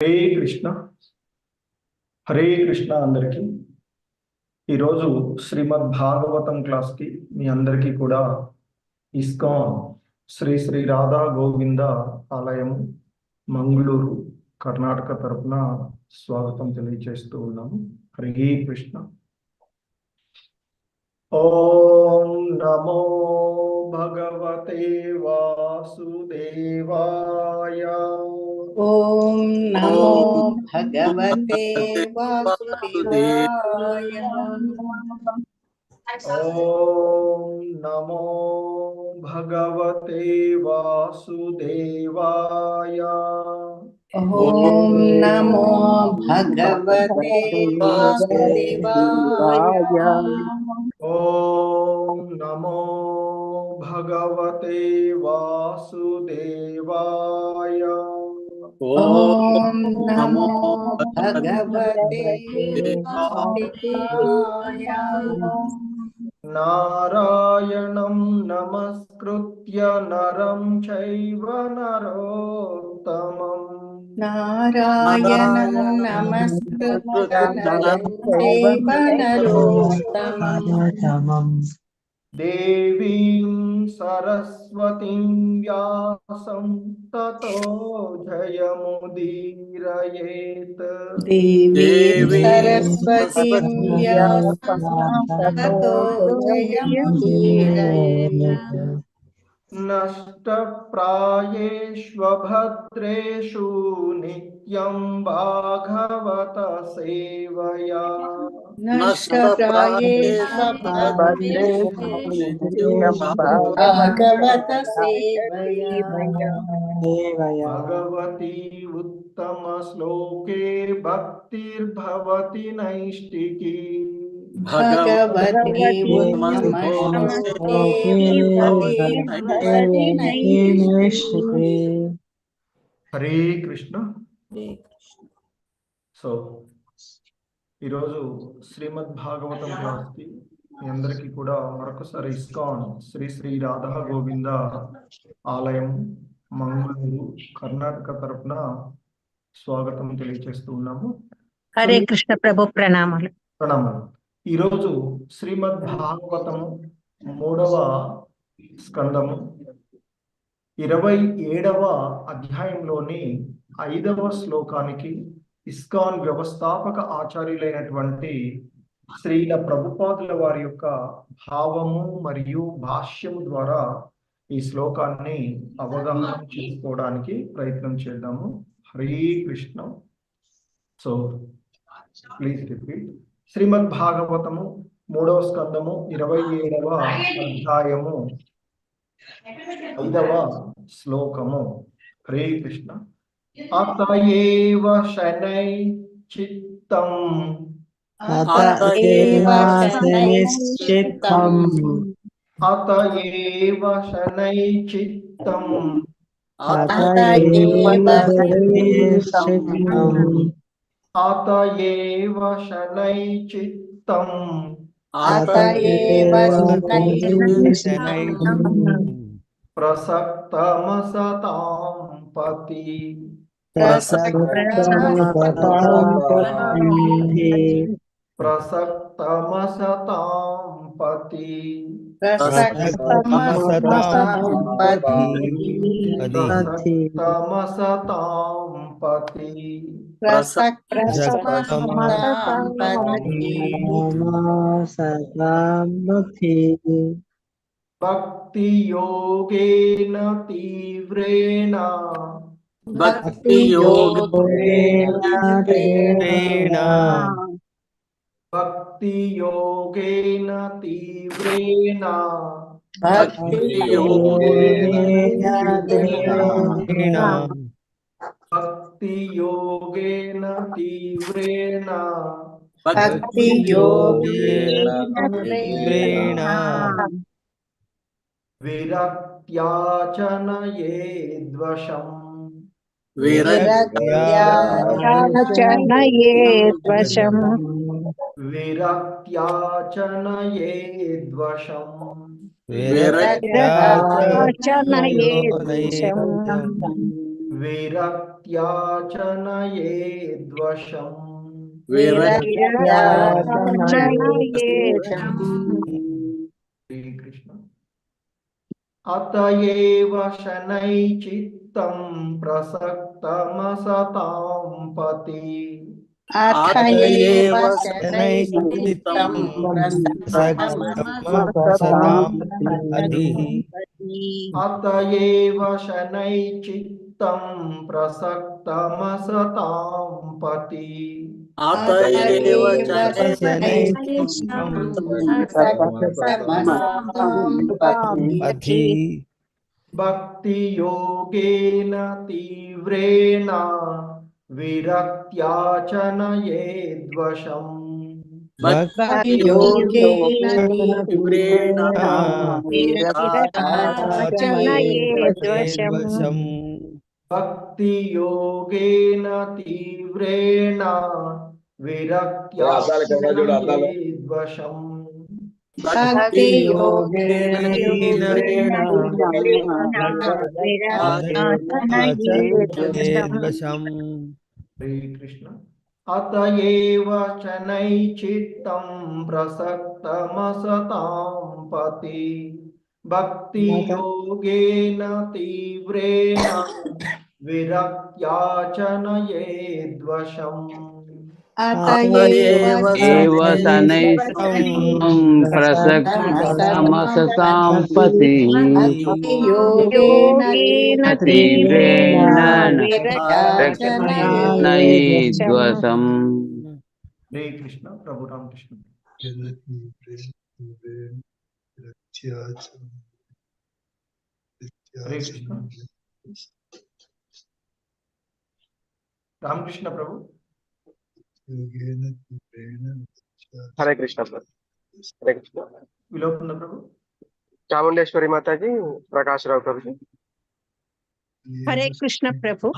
హరే కృష్ణ. హరే కృష్ణ అందరికీ. ఈరోజు శ్రీమద్ భాగవతం క్లాస్కి మీ అందరికీ కూడా ఇస్కాన్ శ్రీ శ్రీ రాధా గోవింద ఆలయం మంగళూరు కర్ణాటక తరపున స్వాగతం తెలియజేస్తూ ఉన్నాము. హరే కృష్ణ. ఓం నమో భగవతే వాసుదేవాయ. ఓం నమో భగవతే వాసుదేవాయ. ఓం నమో భగవతే వాసుదేవాయ. ఓం నమో భగవతే వాసుదేవాయ. ఓం నమో భగవతే వాసుదేవాయ. ఓం నమో భగవతే వాసుదేవాయ. నారాయణం నమస్కృత్య నరం చైవ నరోత్తమం. నారాయణం నమస్కృత్య నరం చైవ నరోత్తమం. దేవీం సరస్వతిం వ్యాసం తతో జయముదీరయేత్. దేవీం సరస్వతిం వ్యాసం తతో జయముదీరయేత్. నష్టప్రాయేష్వభద్రేషు నిత్యం భాగవత సేవయా. నష్టప్రాయేషు భాగవత సేవయా. భగవతి ఉత్తమ శ్లోకే భక్తిర్భవతి నైష్టికీ. భగవతి ఉత్తమ శ్లోకే భక్తిర్భవతి నైష్టికీ. హరే కృష్ణ. సో ఈరోజు శ్రీమద్ భాగవతం క్లాస్కి మీ అందరికీ కూడా మరొకసారి ఇస్కాన్ శ్రీ శ్రీ రాధా గోవింద ఆలయం మంగళూరు కర్ణాటక తరపున స్వాగతం తెలియజేస్తూ ఉన్నాము. హరే కృష్ణ ప్రభు. ప్రణామాలు. ప్రణామాలు. ఈరోజు శ్రీమద్ భాగవతము 3వ స్కందము 27వ అధ్యాయంలోని 5వ శ్లోకానికి ఇస్కాన్ వ్యవస్థాపక ఆచార్యులైనటువంటి శ్రీల ప్రభుపాదుల వారి యొక్క భావము మరియు భాష్యము ద్వారా ఈ శ్లోకాన్ని అవగాహన చేసుకోవడానికి ప్రయత్నం చేద్దాము. Hare Krishna. So please repeat. Srimad Bhagavatam 3వ స్కందము 27వ అధ్యాయము 5వ శ్లోకము. హరే కృష్ణ. అతయేవ శనై చిత్తం అతయేవ శనైశ్చిత్తం అతయేవ శనై చిత్తం అతయేవ శనై చిత్తం ప్రసక్తమసతాం పతి. ప్రసక్తమసతాం పతి. ప్రసక్తమసతాం పతి. భక్తి యోగేన తీవ్రేణ భక్తి యోగేన భక్తి యోగేన తీవ్రేణ భక్తి భక్తి యోగేన తీవ్రేణ భక్తి యోగేన విరక్త్యాచనయేద్వశం విరక్త్యాచనయేద్వశం విరక్త్యాచనయేద్వశం విరక్త్యాచనయేద్వశం విరక్త్యాచనయేద్వశం శ్రీకృష్ణ అతయేవ శనైచిత్తం ప్రసక్తమసతాం పతి అతయేవ శనైచిత్తం ప్రసక్తమసతాం పతి అతయేవ శనైచిత్తం ప్రసక్తమసతాం పతి అతయేవ శనైచిత్తం పతి భక్తి యోగేన తీవ్రేణ విరక్త్యాచనయేద్వశం భక్తి యోగేన విరక్త్యాచనయేద్వశం భక్తి యోగేన తీవ్రేణ విరక్త్యాచనయేద్వశం భక్తి యోగేన విరక్త్యాచనయేద్వశం శ్రీకృష్ణ అతయేవ శనైచిత్తం ప్రసక్తమసతాం పతి భక్తి యోగేన తీవ్రేణ విరక్త్యాచనయేద్వశం అతయేవ శనైచిత్తం ప్రసక్తమసతాం పతి యోగేన తీవ్రేణ విరక్త్యాచనయేద్వశం శ్రీకృష్ణ ప్రభు రామకృష్ణ హరే కృష్ణ రామకృష్ణ ప్రభు హరే కృష్ణ సార్. హరే కృష్ణ. విలోపన ప్రభు చాముండేశ్వరి మాతాజీ, ప్రకాశరావు ప్రభుజీ. హరే కృష్ణ ప్రభు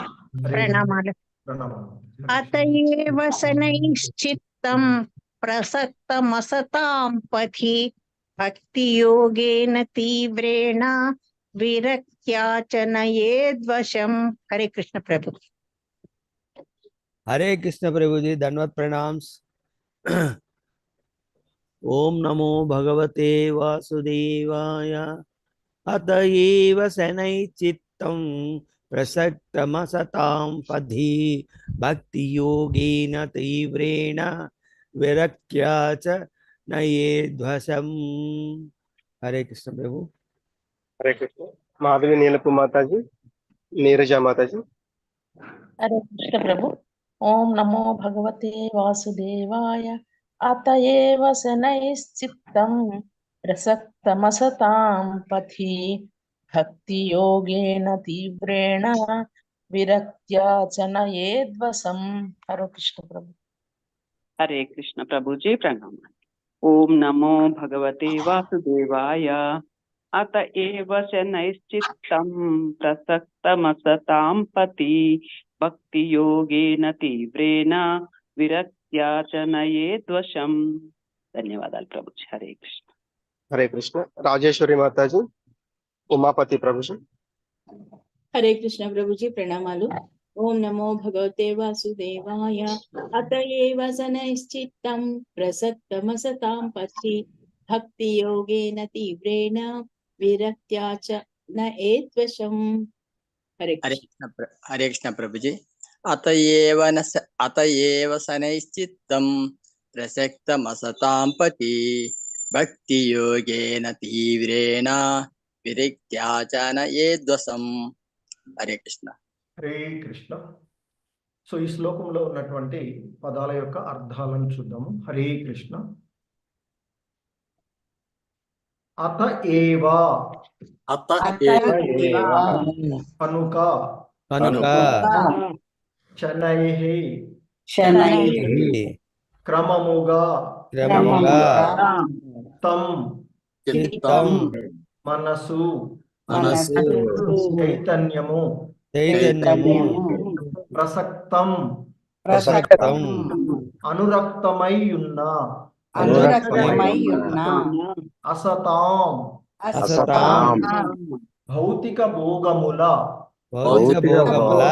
ప్రణామాలు ప్రణామం. అతయేవ శనైశ్చిత్తం ప్రసక్తమసతాం పథి భక్తి యోగేన తీవ్రేణ విరక్త్యాచనయేద్వశం. హరే కృష్ణ ప్రభు. हरे कृष्ण प्रभु जी, धन्यवाद प्रणाम। ओम नमो भगवते वासुदेवाय। अतएव शनैचित्तं प्रसक्तमसतां पथि भक्ति योगेन तीव्रेण विरक्त्याचनयेद्वशं। हरे कृष्ण प्रभु। హరే కృష్ణ. మాధవి నీలపు మాతాజీ, నీరజ మాతాజీ. హరే కృష్ణ ప్రభు. ఓం నమో భగవతే వాసుదేవాయ. అతయేవ శనైశ్చిత్తం ప్రసక్తమసతాం పథి భక్తి యోగేన తీవ్రేణ విరక్త్యాచనయేద్వశం. హరే కృష్ణ ప్రభు. हरे कृष्ण प्रभु जी प्रणाम। ओम नमो भगवते वासुदेवाय। अत एव शनैश्चित्तं प्रसक्तमसतां पति भक्ति योगेन तीव्रेण विरक्त्याचनयेद्वशं। ధన్యవాదాలు ప్రభుజీ. హరే కృష్ణ. హరే కృష్ణ. రాజేశ్వరి మాతాజీ, ఉమాపతి ప్రభుజీ. హరే కృష్ణ ప్రభుజీ ప్రణామాలు. ఓం నమో భగవతే వాసుదేవాయ. అతయేవ శనైశ్చిత్తం ప్రసక్తమసతాం పథి భక్తి యోగేన తీవ్రేణ విరక్త్యాచనయేద్వశం. హరే కృష్ణ. హరే కృష్ణ ప్రభుజీ. అతయేవ శనైశ్చిత్తం ప్రసక్తమసతాం పథి భక్తి యోగేన తీవ్రేణ విరక్త్యాచనయేద్వశం. హరే కృష్ణ. హరే కృష్ణ. సో ఈ శ్లోకంలో ఉన్నటువంటి పదాల యొక్క అర్థాలను చూద్దాము. హరే కృష్ణ. అత ఏవా కనుక శనైః క్రమముగా తం మనసు చైతన్యము ప్రసక్తం అనురక్తమై ఉన్న అసతాం భౌతిక భోగముల భౌతిక భోగముల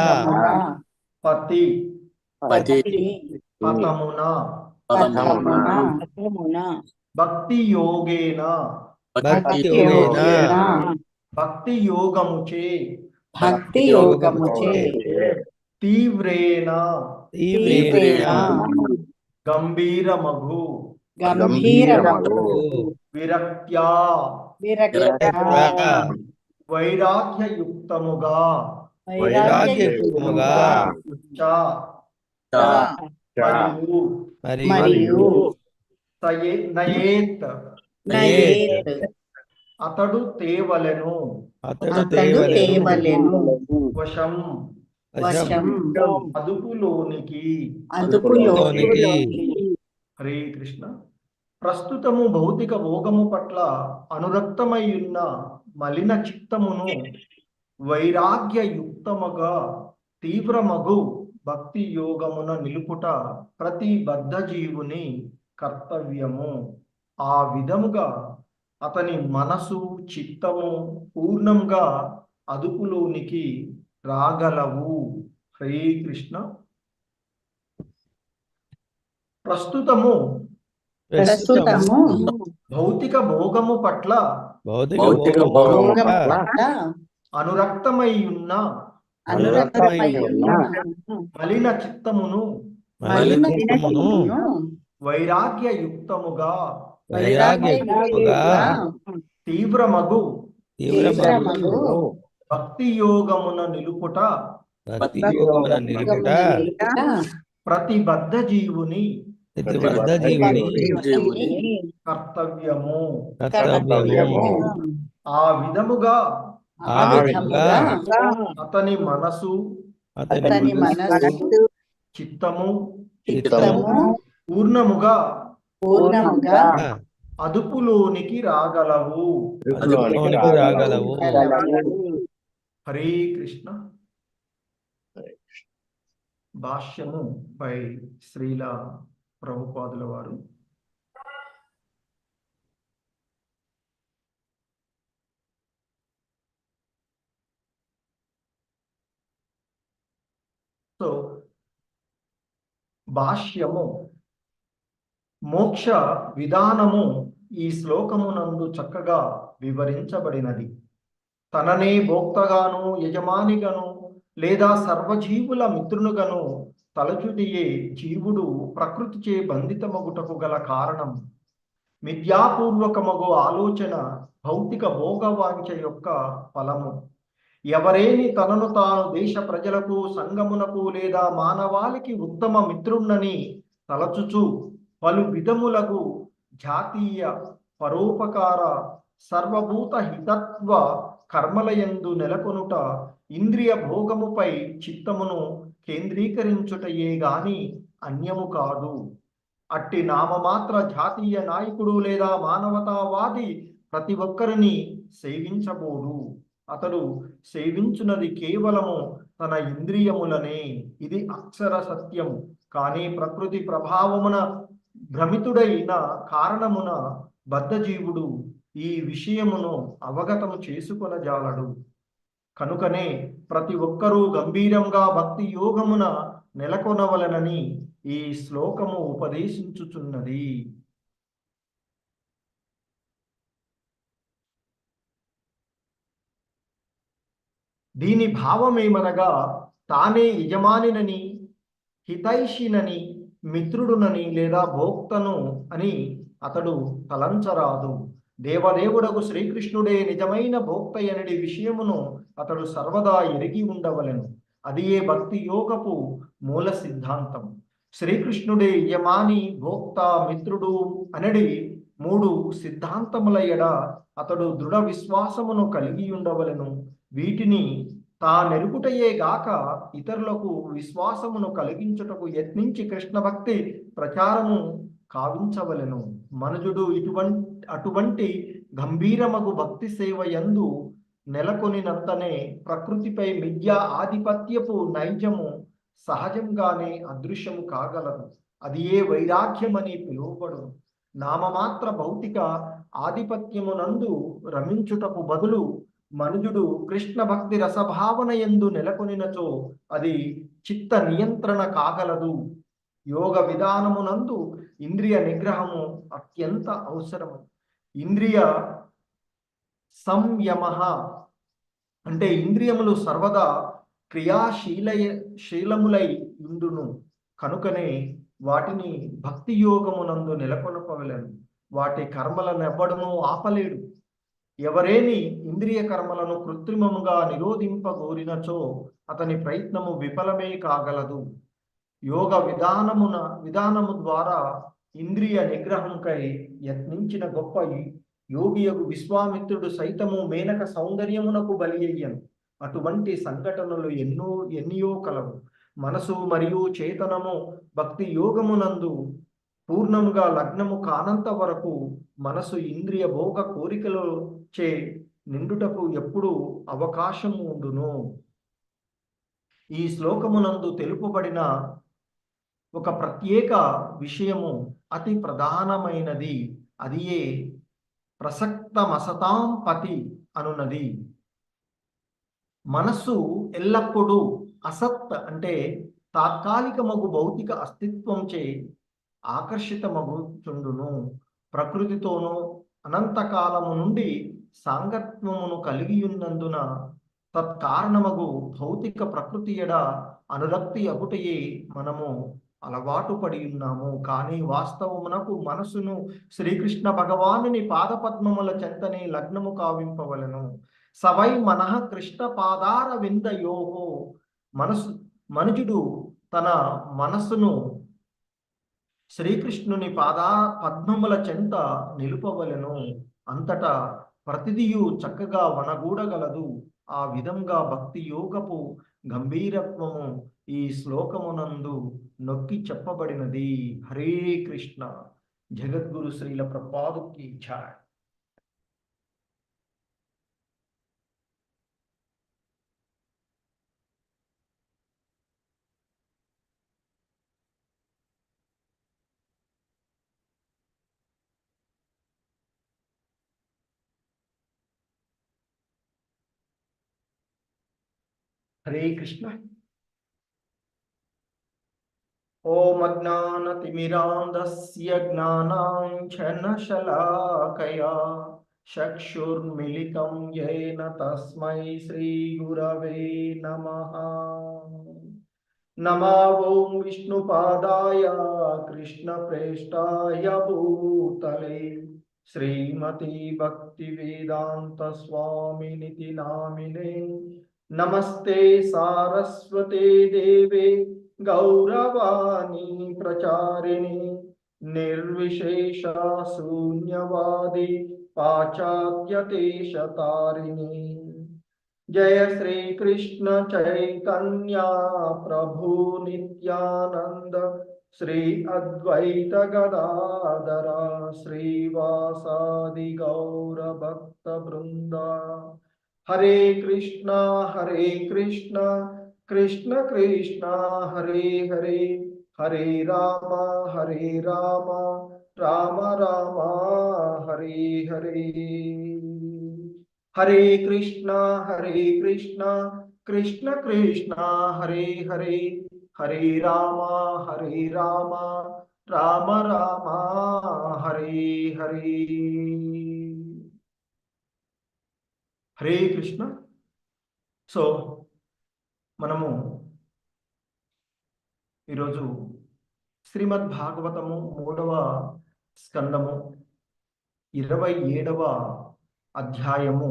పతి పతి పతమున పతమున భక్తి యోగేన భక్తి యోగేన భక్తి యోగముచే భక్తి యోగముచే తీవ్రేణ తీవ్రేణ గంభీరమగు గంభీరమగు విరక్త్యా వైరాగ్యయుక్తముగా వైరాగ్యయుక్తముగా చ మరియు మరియు నయేత్ నయేత్ అతడు తేవలెను అతడు తేవలెను వశం వశం అదుపులోనికి అదుపులోనికి. హరే కృష్ణ. ప్రస్తుతము భౌతిక భోగము పట్ల అనురక్తమై ఉన్న మలిన చిత్తమును వైరాగ్యయుక్తముగా తీవ్రమగు భక్తి యోగమున నిలుపుట ప్రతి బద్ధ జీవుని కర్తవ్యము. ఆ విధముగా అతని మనసు చిత్తము పూర్ణంగా అదుపులోనికి రాగలవు. హరే కృష్ణ. ప్రస్తుతము భౌతిక భోగము పట్ల భౌతిక భోగము పట్ల అనురక్తమై ఉన్న మలిన చిత్తమును వైరాగ్యయుక్తముగా తీవ్రమగు భక్తి యోగమున నిలుపుట ప్రతి బద్ధ జీవుని కర్తవ్యము. ఆ విధముగా అతని మనసు చిత్తము పూర్ణముగా అదుపులోనికి రాగలవు. హరే కృష్ణ. భాష్యము పై శ్రీల ప్రభుపాదుల వారు భాష్యము మోక్ష విధానము ఈ శ్లోకమునందు చక్కగా వివరించబడినది. తననే భోక్తగాను యజమానిగాను లేదా సర్వజీవుల మిత్రునుగాను తలచుటియే జీవుడు ప్రకృతిచే బంధితమగుటకు గల కారణం మిథ్యాపూర్వకమగు ఆలోచన, భౌతిక భోగవాంఛ యొక్క ఫలము. ఎవరేని తనను తాను దేశ ప్రజలకు, సంగమునకు లేదా మానవాళికి ఉత్తమ మిత్రుణ్ణని తలచుచు పలు విధములకు జాతీయ పరోపకార సర్వభూత హితత్వ కర్మలయందు నెలకొనుట ఇంద్రియ భోగముపై చిత్తమును కేంద్రీకరించుటయే గాని అన్యము కాదు. అట్టి నామమాత్ర జాతీయ నాయకుడు లేదా మానవతావాది ప్రతి ఒక్కరిని సేవించబోడు. అతడు సేవించున్నది కేవలము తన ఇంద్రియములనే. ఇది అక్షర సత్యం. కానీ ప్రకృతి ప్రభావమున భ్రమితుడైన కారణమున బద్ధజీవుడు ఈ విషయమును అవగతము చేసుకొనజాలడు. కనుకనే ప్రతి ఒక్కరూ గంభీరంగా భక్తి యోగమున నెలకొనవలనని ఈ శ్లోకము ఉపదేశించుచున్నది. దీని భావమేమనగా తానే యజమానినని, హితైషినని, మిత్రుడునని లేదా భోక్తను అని అతడు తలంచరాదు. దేవదేవుడకు శ్రీకృష్ణుడే నిజమైన భోక్తయనడి విషయమును అతడు సర్వదా ఎరిగి ఉండవలెను. అది ఏ భక్తి యోగపు మూల సిద్ధాంతం. శ్రీకృష్ణుడే యజమాని, భోక్త, మిత్రుడు అనడి మూడు సిద్ధాంతముల ఎడ అతడు దృఢ విశ్వాసమును కలిగి ఉండవలెను. వీటిని తానెరుగుటయే గాక ఇతరులకు విశ్వాసమును కలిగించుటకు యత్నించి కృష్ణ భక్తి ప్రచారము కావించవలెను. మనుజుడు అటువంటి గంభీరమగు భక్తి సేవ యందు నెలకొనినంతనే ప్రకృతిపై మిథ్యా ఆధిపత్యపు నైజము సహజంగానే అదృశ్యము కాగలదు. అది ఏ వైరాగ్యమని పిలువబడును. నామమాత్ర భౌతిక ఆధిపత్యమునందు రమించుటకు బదులు మనుజుడు కృష్ణ భక్తి రసభావన యందు నెలకొనినచో అది చిత్త నియంత్రణ కాగలదు. యోగ విధానమునందు ఇంద్రియ నిగ్రహము అత్యంత అవసరము. ఇంద్రియ సంయమ అంటే ఇంద్రియములు సర్వదా శీలములై ఉండును. కనుకనే వాటిని భక్తి యోగమునందు నెలకొల్పవలెను. వాటి కర్మలను ఎవ్వడనూ ఆపలేడు. ఎవరేని ఇంద్రియ కర్మలను కృత్రిమముగా నిరోధింపగోరినచో అతని ప్రయత్నము విఫలమే కాగలదు. యోగ విధానము ద్వారా ఇంద్రియ నిగ్రహంకై యత్నించిన గొప్ప యోగియగు విశ్వామిత్రుడు సైతము మేనక సౌందర్యమునకు బలి అయ్యను. అటువంటి సంఘటనలు ఎన్నో కలవు. మనసు మరియు చేతనము భక్తి యోగమునందు పూర్ణముగా లగ్నము కానంత వరకు మనసు ఇంద్రియ భోగ కోరికలు చే నిండుటకు ఎప్పుడు అవకాశము ఉండును. ఈ శ్లోకమునందు తెలుపబడిన ఒక ప్రత్యేక విషయము అతి ప్రధానమైనది. అదియే ప్రసక్తమసతాం పతి అనున్నది. మనస్సు ఎల్లప్పుడూ అసత్ అంటే తాత్కాలికమగు భౌతిక అస్తిత్వంచే ఆకర్షితమగుచుండును. ప్రకృతితోనూ అనంతకాలము నుండి సాంగత్వమును కలిగి ఉన్నందున తత్కారణమగు భౌతిక ప్రకృతి ఎడ అనురక్తి అగుటయే మనము అలవాటు పడి ఉన్నాము. కానీ వాస్తవమునకు మనసును శ్రీకృష్ణ భగవానుని పాదపద్మముల చెంతనే లగ్నము కావింపవలను. సవై మనః కృష్ణ పాదార విందయోహో. మనుజుడు తన మనస్సును శ్రీకృష్ణుని పద్మముల చెంత నిలుపవలెను. అంతటా ప్రతిదియు చక్కగా వనగూడగలదు. ఆ విధంగా భక్తి యోగపు గంభీరత్వము ఈ శ్లోకమునందు నొక్కి చెప్పబడినది. హరే కృష్ణ. జగద్గురు శ్రీల ప్రభుపాదుకి జై. హరే కృష్ణ. ఓం అజ్ఞానతిమిరాంధస్య జ్ఞానాంజనశలాకయా చక్షుర్మిలితం యేన తస్మై శ్రీగురవే నమః. నమో ఓం విష్ణుపాదాయ కృష్ణప్రేష్టాయ భూతలే శ్రీమతి భక్తివేదాంత స్వామినితి నామినే. నమస్తే సారస్వతే దేవే గౌరవాణి ప్రచారిణి నిర్విశేష శూన్యవాది పాశ్చాత్యదేశతారిణి. జయ శ్రీకృష్ణ చైతన్య ప్రభు నిత్యానంద శ్రీ అద్వైత గదాధర శ్రీవాసాది గౌర భక్త బృంద. హరే కృష్ణ కృష్ణ కృష్ణ హరే హరే, హరే రామ రామ రామ హరే హరే. హరే కృష్ణ కృష్ణ కృష్ణ హరే హరే, హరే రామ రామ రామ హరే హరే. హరే కృష్ణ. సో మనము ఈరోజు శ్రీమద్ భాగవతము 3వ స్కందము 27వ అధ్యాయము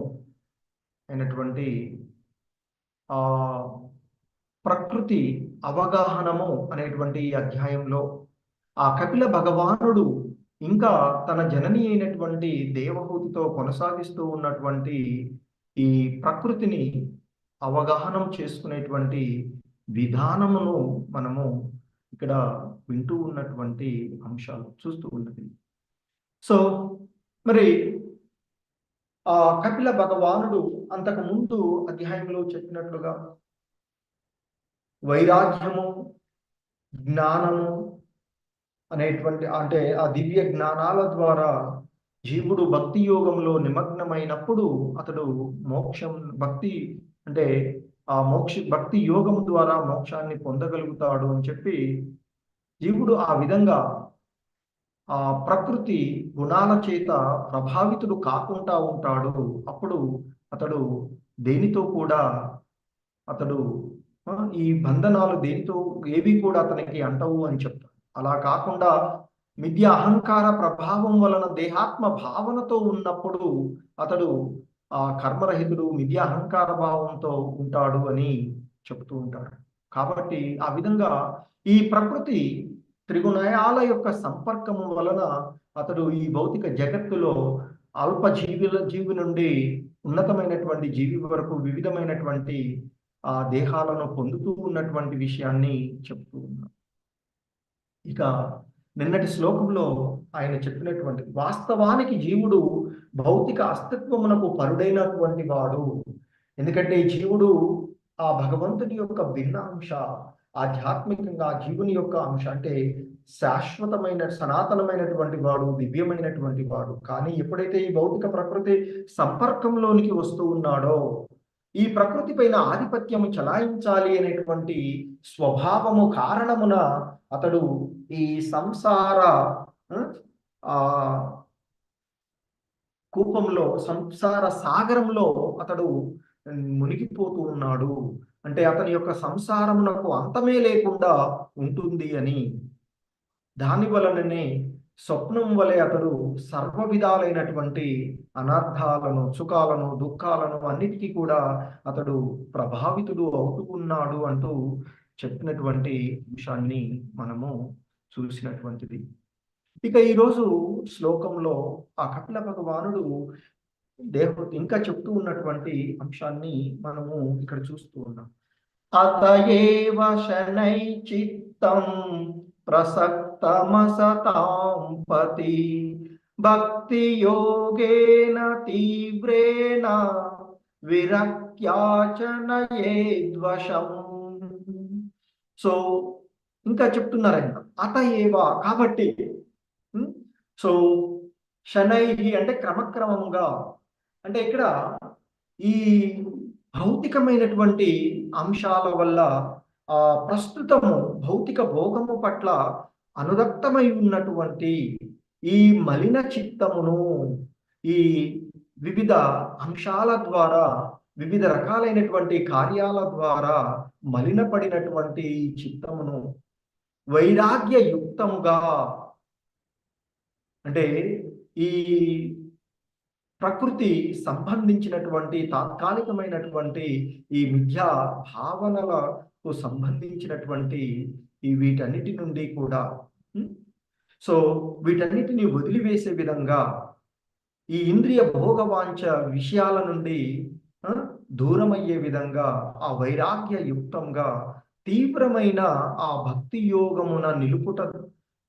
అయినటువంటి ప్రకృతి అవగాహనము అనేటువంటి ఈ అధ్యాయంలో ఆ కపిల భగవానుడు ఇంకా తన జనని అయినటువంటి దేవహూతితో కొనసాగిస్తూ ఉన్నటువంటి ఈ ప్రకృతిని అవగాహనం చేసుకునేటువంటి విధానమును మనము ఇక్కడ వింటూ ఉన్నటువంటి అంశాలు చూస్తూ ఉన్నది. సో మరి ఆ కపిల భగవానుడు అంతకు ముందు అధ్యాయంలో చెప్పినట్లుగా వైరాగ్యము, జ్ఞానము అనేటువంటి అంటే ఆ దివ్య జ్ఞానాల ద్వారా జీవుడు భక్తి యోగంలో నిమగ్నమైనప్పుడు అతడు మోక్షం భక్తి అంటే ఆ భక్తి యోగం ద్వారా మోక్షాన్ని పొందగలుగుతాడు అని చెప్పి జీవుడు ఆ విధంగా ఆ ప్రకృతి గుణాల చేత ప్రభావితుడు కాకుండా ఉంటాడు. అప్పుడు అతడు దేనితో కూడా అతడు ఈ బంధనాలు దేనితో ఏవి కూడా అతనికి అంటవు అని చెప్తాడు. అలా కాకుండా మిథ్య అహంకార ప్రభావం వలన దేహాత్మ భావనతో ఉన్నప్పుడు అతడు ఆ కర్మరహితుడు మిథ్య అహంకార భావంతో ఉంటాడు అని చెప్తూ ఉంటాడు. కాబట్టి ఆ విధంగా ఈ ప్రకృతి త్రిగుణాల యొక్క సంపర్కము వలన అతడు ఈ భౌతిక జగత్తులో అల్ప జీవి నుండి ఉన్నతమైనటువంటి జీవి వరకు వివిధమైనటువంటి ఆ దేహాలను పొందుతూ ఉన్నటువంటి విషయాన్ని చెప్తూ ఉన్నాడు. ఇక నిన్నటి శ్లోకంలో ఆయన చెప్పినటువంటి వాస్తవానికి జీవుడు భౌతిక అస్తిత్వమునకు పరుడైనటువంటి వాడు. ఎందుకంటే జీవుడు ఆ భగవంతుని యొక్క భిన్న అంశ, ఆధ్యాత్మికంగా జీవుని యొక్క అంశ అంటే శాశ్వతమైన సనాతనమైనటువంటి వాడు, దివ్యమైనటువంటి వాడు. కానీ ఎప్పుడైతే ఈ భౌతిక ప్రకృతి సంపర్కంలోనికి వస్తూ ఉన్నాడో ఈ ప్రకృతి పైన ఆధిపత్యము చలాయించాలి అనేటువంటి స్వభావము కారణమున అతడు ఈ సంసార కూపంలో సంసార సాగరంలో అతడు మునిగిపోతూ ఉన్నాడు. అంటే అతని యొక్క సంసారమునకు అంతమే లేకుండా ఉంటుంది అని. దాని వలననే స్వప్నం వలె అతడు సర్వ విధాలైనటువంటి అనర్థాలను, సుఖాలను, దుఃఖాలను అన్నిటికీ కూడా అతడు ప్రభావితుడు అవుతూ ఉన్నాడు అంటూ చెప్పినటువంటి అంశాన్ని మనము చూసినటువంటిది. ఇక ఈరోజు శ్లోకంలో ఆ కపిల భగవానుడు ఇంకా చెప్తూ ఉన్నటువంటి అంశాన్ని మనము ఇక్కడ చూస్తూ ఉన్నాం. అతయేవ శనై చిత్తం ప్రసక్తమసతాం పతి భక్తి యోగేన తీవ్రేణ విరక్త్యాచనయేద్వశం. సో ఇంకా చెప్తున్నారైనా అతయేవ కాబట్టి. సో శనై అంటే క్రమక్రమంగా, అంటే ఇక్కడ ఈ భౌతికమైనటువంటి అంశాల వల్ల ప్రస్తుతము భౌతిక భోగము పట్ల అనురక్తమై ఉన్నటువంటి ఈ మలిన చిత్తమును ఈ వివిధ అంశాల ద్వారా, వివిధ రకాలైనటువంటి కార్యాల ద్వారా మలినపడినటువంటి చిత్తమును వైరాగ్య యుక్తముగా, అంటే ఈ ప్రకృతి సంబంధించినటువంటి తాత్కాలికమైనటువంటి ఈ మిథ్యా భావనలకు సంబంధించినటువంటి ఈ వీటన్నిటి నుండి కూడా సో వీటన్నిటిని వదిలివేసే విధంగా ఈ ఇంద్రియ భోగవాంఛ విషయాల నుండి దూరమయ్యే విధంగా ఆ వైరాగ్య యుక్తంగా తీవ్రమైన ఆ భక్తి యోగమున నిలుపుట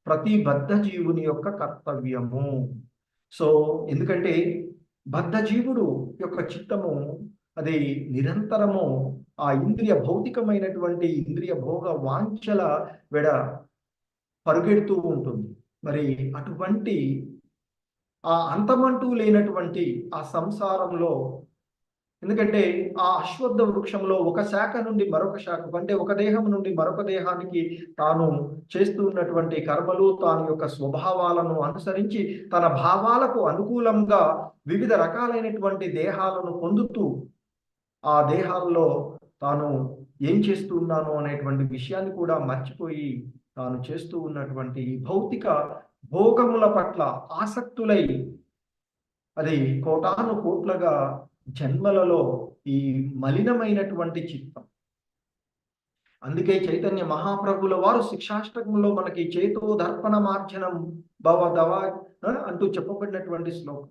ప్రతి బద్ధ జీవుని యొక్క కర్తవ్యము. సో ఎందుకంటే బద్ధ జీవుడు యొక్క చిత్తము అది నిరంతరము ఆ ఇంద్రియ భౌతికమైనటువంటి ఇంద్రియ భోగ వాంఛల వెడ పరుగెడుతూ ఉంటుంది. మరి అటువంటి ఆ అంతమంటూ లేనటువంటి ఆ సంసారంలో, ఎందుకంటే ఆ అశ్వత్థ వృక్షంలో ఒక శాఖ నుండి మరొక శాఖకు, అంటే ఒక దేహం నుండి మరొక దేహానికి తాను చేస్తూ ఉన్నటువంటి కర్మలు, తాను యొక్క స్వభావాలను అనుసరించి తన భావాలకు అనుకూలంగా వివిధ రకాలైనటువంటి దేహాలను పొందుతూ ఆ దేహాల్లో తాను ఏం చేస్తున్నాను అనేటువంటి విషయాన్ని కూడా మర్చిపోయి తాను చేస్తూ ఉన్నటువంటి భౌతిక భోగముల పట్ల ఆసక్తులై అది కోటాను కోట్లుగా జన్మలలో ఈ మలినమైనటువంటి చిత్తం. అందుకే చైతన్య మహాప్రభుల వారు శిక్షాష్టకంలో మనకి చేతో దర్పణ మార్జనం భవదవ అంటూ చెప్పబడినటువంటి శ్లోకం.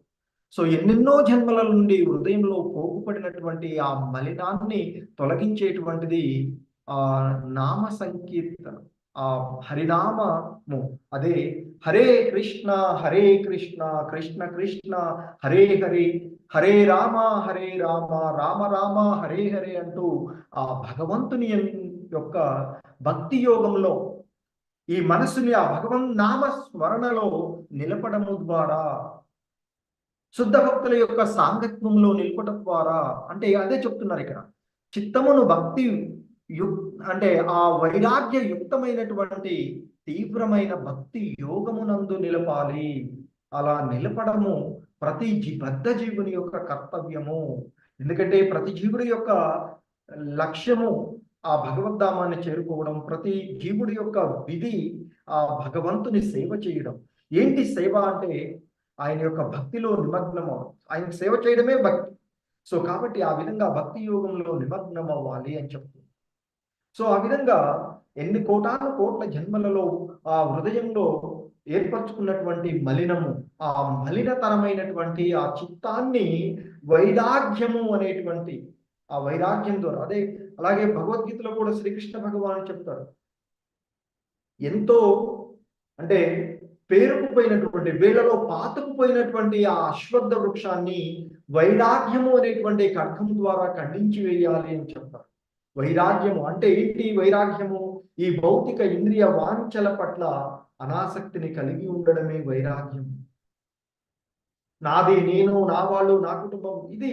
సో ఎన్నెన్నో జన్మల నుండి హృదయంలో పోగుపడినటువంటి ఆ మలినాన్ని తొలగించేటువంటిది ఆ నామ సంకీర్తనం, ఆ హరినామము. అదే హరే కృష్ణ కృష్ణ కృష్ణ హరే హరే, హరే రామ రామ రామ హరే హరే అంటూ ఆ భగవంతుని యొక్క భక్తి యోగంలో ఈ మనస్సుని ఆ భగవన్ నామ స్మరణలో నిలపడము ద్వారా శుద్ధ భక్తుల యొక్క సాంగత్వంలో నిలపడం ద్వారా, అంటే అదే చెప్తున్నారు ఇక్కడ, చిత్తమును భక్తి అంటే ఆ వైరాగ్య యుక్తమైనటువంటి తీవ్రమైన భక్తి యోగమునందు నిలపాలి. అలా నిలపడము ప్రతి బద్ధ జీవుని యొక్క కర్తవ్యము. ఎందుకంటే ప్రతి జీవుడి యొక్క లక్ష్యము ఆ భగవద్ధామాన్ని చేరుకోవడం. ప్రతి జీవుడి యొక్క విధి ఆ భగవంతుని సేవ చేయడం. ఏంటి సేవ అంటే ఆయన యొక్క భక్తిలో నిమగ్నం అవ్వడం. ఆయన సేవ చేయడమే భక్తి. సో కాబట్టి ఆ విధంగా భక్తి యోగంలో నిమగ్నం అవ్వాలి అని చెప్తుంది. సో ఆ విధంగా ఎన్ని కోటాను కోట్ల జన్మలలో ఆ హృదయంలో ఏర్పరచుకున్నటువంటి మలినము, ఆ మలినతరమైనటువంటి ఆ చిత్తాన్ని వైరాగ్యము అనేటువంటి ఆ వైరాగ్యం ద్వారా, అలాగే భగవద్గీతలో కూడా శ్రీకృష్ణ భగవాన్ చెప్తారు, ఎంతో అంటే పేరుకుపోయినటువంటి వేళ్లలో పాతుకుపోయినటువంటి ఆ అశ్వత్థ వృక్షాన్ని వైరాగ్యము అనేటువంటి ఖడ్గం ద్వారా ఖండించి వేయాలి అని చెప్తారు. వైరాగ్యము అంటే ఏంటి? వైరాగ్యము ఈ భౌతిక ఇంద్రియ వాంఛల పట్ల అనాసక్తిని కలిగి ఉండడమే వైరాగ్యం. నాది, నేను, నా వాళ్ళు, నా కుటుంబం, ఇది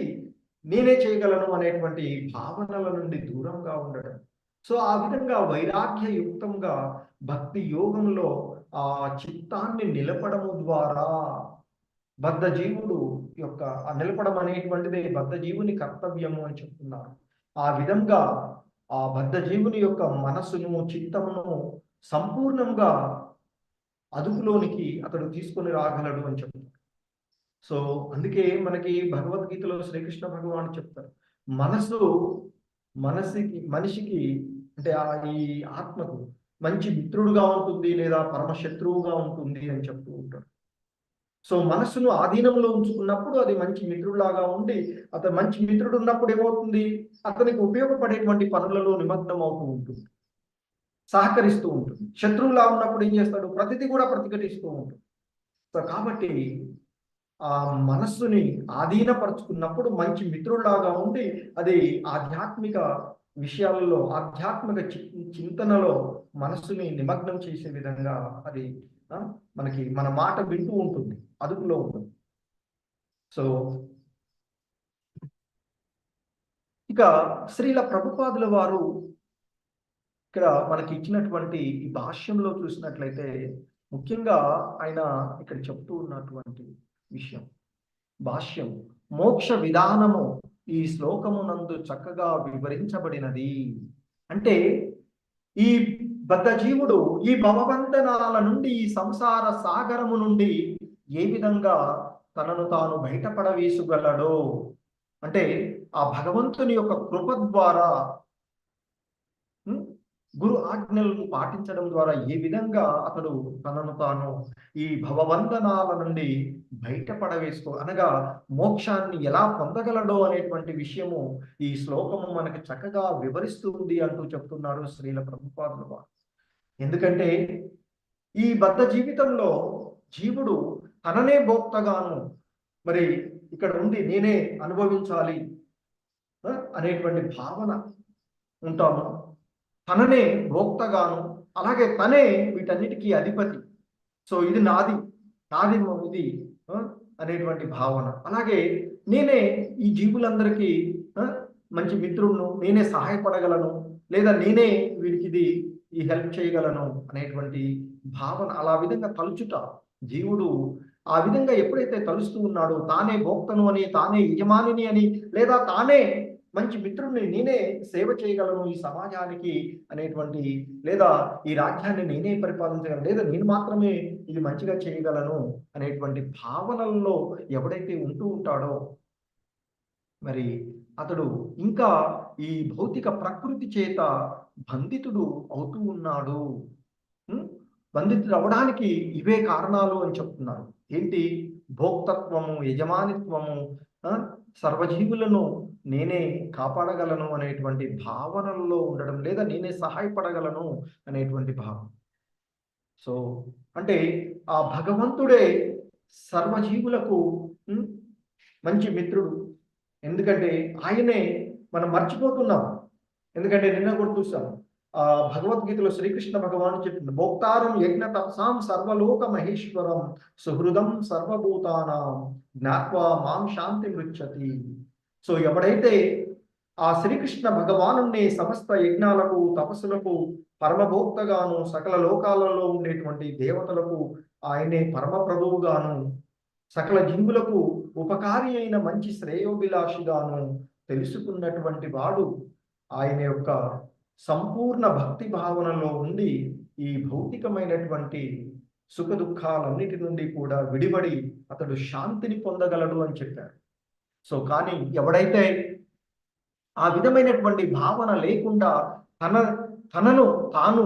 నేనే చేయగలను అనేటువంటి భావనల నుండి దూరంగా ఉండడం. సో ఆ విధంగా వైరాగ్య యుక్తంగా భక్తి యోగంలో ఆ చిత్తాన్ని నిలపడము ద్వారా బద్ధ జీవుడు యొక్క ఆ నిలపడం అనేటువంటిది బద్ధ జీవుని కర్తవ్యము అని చెప్తున్నారు. ఆ విధంగా ఆ బద్ధ జీవుని యొక్క మనసును, చిత్తమును సంపూర్ణంగా అదుపులోనికి అతడు తీసుకొని రాగలడు అని చెప్తారు. సో అందుకే మనకి భగవద్గీతలో శ్రీకృష్ణ భగవాన్ చెప్తారు, మనిషికి అంటే ఈ ఆత్మకు మంచి మిత్రుడుగా ఉంటుంది లేదా పరమశత్రువుగా ఉంటుంది అని చెప్తూ ఉంటారు. సో మనస్సును ఆధీనంలో ఉంచుకున్నప్పుడు అది మంచి మిత్రుడిలాగా ఉండి, అతను మంచి మిత్రుడు ఉన్నప్పుడు ఏమవుతుంది, అతనికి ఉపయోగపడేటువంటి పనులలో నిమగ్నం అవుతూ ఉంటుంది, సహకరిస్తూ ఉంటుంది. శత్రువులా ఉన్నప్పుడు ఏం చేస్తాడు? ప్రతిదీ కూడా ప్రతిఘటిస్తూ ఉంటుంది. సో కాబట్టి ఆ మనస్సుని ఆధీనపరుచుకున్నప్పుడు మంచి మిత్రుడిలాగా ఉండి అది ఆధ్యాత్మిక విషయాలలో, ఆధ్యాత్మిక చింతనలో మనస్సుని నిమగ్నం చేసే విధంగా అది మనకి మన మాట వింటూ ఉంటుంది, అదుపులో ఉంటుంది. సో ఇక శ్రీల ప్రభుపాదుల వారు ఇక్కడ మనకి ఇచ్చినటువంటి ఈ భాష్యంలో చూసినట్లయితే ముఖ్యంగా ఆయన ఇక్కడ చెప్తూ ఉన్నటువంటి విషయం, భాష్యం మోక్ష విధానము ఈ శ్లోకమునందు చక్కగా వివరించబడినది. అంటే ఈ బద్ధ జీవుడు ఈ భవబంధనాల నుండి, ఈ సంసార సాగరము నుండి ఏ విధంగా తనను తాను బయటపడవేసుగలడో, అంటే ఆ భగవంతుని యొక్క కృప ద్వారా, గురు ఆజ్ఞలను పాటించడం ద్వారా ఏ విధంగా అతడు తనను తాను ఈ భవబంధనాల నుండి బయటపడవేసుకో అనగా మోక్షాన్ని ఎలా పొందగలడో అనేటువంటి విషయము ఈ శ్లోకము మనకి చక్కగా వివరిస్తుంది అంటూ చెప్తున్నారు శ్రీల ప్రభుపాదుల వారు. ఎందుకంటే ఈ బద్ధ జీవితంలో జీవుడు తననే భోక్తగాను, మరి ఇక్కడ ఉండి నేనే అనుభవించాలి అనేటువంటి భావన ఉంటాము, తననే భోక్తగాను, అలాగే తనే వీటన్నిటికీ అధిపతి. సో ఇది నాది ఇది అనేటువంటి భావన. అలాగే నేనే ఈ జీవులందరికీ మంచి మిత్రుడును, నేనే సహాయపడగలను, లేదా నేనే వీరికి ఈ హెల్ప్ చేయగలను అనేటువంటి భావన. అలా విధంగా తలుచుట జీవుడు ఆ విధంగా ఎప్పుడైతే తలుస్తూ ఉన్నాడో, తానే భోక్తను అని, తానే యజమానిని అని, లేదా తానే మంచి మిత్రుడిని, నేనే సేవ చేయగలను ఈ సమాజానికి అనేటువంటి, లేదా ఈ రాజ్యాన్ని నేనే పరిపాలించగలను, లేదా నేను మాత్రమే ఇది మంచిగా చేయగలను అనేటువంటి భావనల్లో ఎవడైతే ఉంటూ ఉంటాడో మరి అతడు ఇంకా ఈ భౌతిక ప్రకృతి చేత బంధితుడు అవుతూ ఉన్నాడు. బంధితుడు అవడానికి ఇవే కారణాలు అని చెప్తున్నారు. ఏంటి? భోక్తత్వము, యజమానిత్వము, సర్వజీవులను నేనే కాపాడగలను అనేటువంటి భావనల్లో ఉండడం, లేదా నేనే సహాయపడగలను అనేటువంటి భావన. సో అంటే ఆ భగవంతుడే సర్వజీవులకు మంచి మిత్రుడు. ఎందుకంటే ఆయనే మనం మర్చిపోతున్నాం. ఎందుకంటే నిన్న కూడా చూసాం, భగవద్గీతలో శ్రీకృష్ణ భగవాను చెప్పింది, భోక్తారం యజ్ఞ తపసాం సర్వలోక మహేశ్వరం సుహృదం సర్వభూతానాం జ్ఞాత్వా మాం శాంతి మృచ్చతి. సో ఎవడైతే ఆ శ్రీకృష్ణ భగవానుని సమస్త యజ్ఞాలకు తపస్సులకు పరమభోక్తగాను, సకల లోకాలలో ఉండేటువంటి దేవతలకు ఆయనే పరమ ప్రభువుగాను, సకల జీవులకు ఉపకారి అయిన మంచి శ్రేయోభిలాషిగాను తెలుసుకున్నటువంటి వాడు ఆయన యొక్క సంపూర్ణ భక్తి భావనలో ఉండి ఈ భౌతికమైనటువంటి సుఖ దుఃఖాలన్నిటి నుండి కూడా విడిపడి అతడు శాంతిని పొందగలడు అని చెప్పారు. సో కానీ ఎవడైతే ఆ విధమైనటువంటి భావన లేకుండా తనను తాను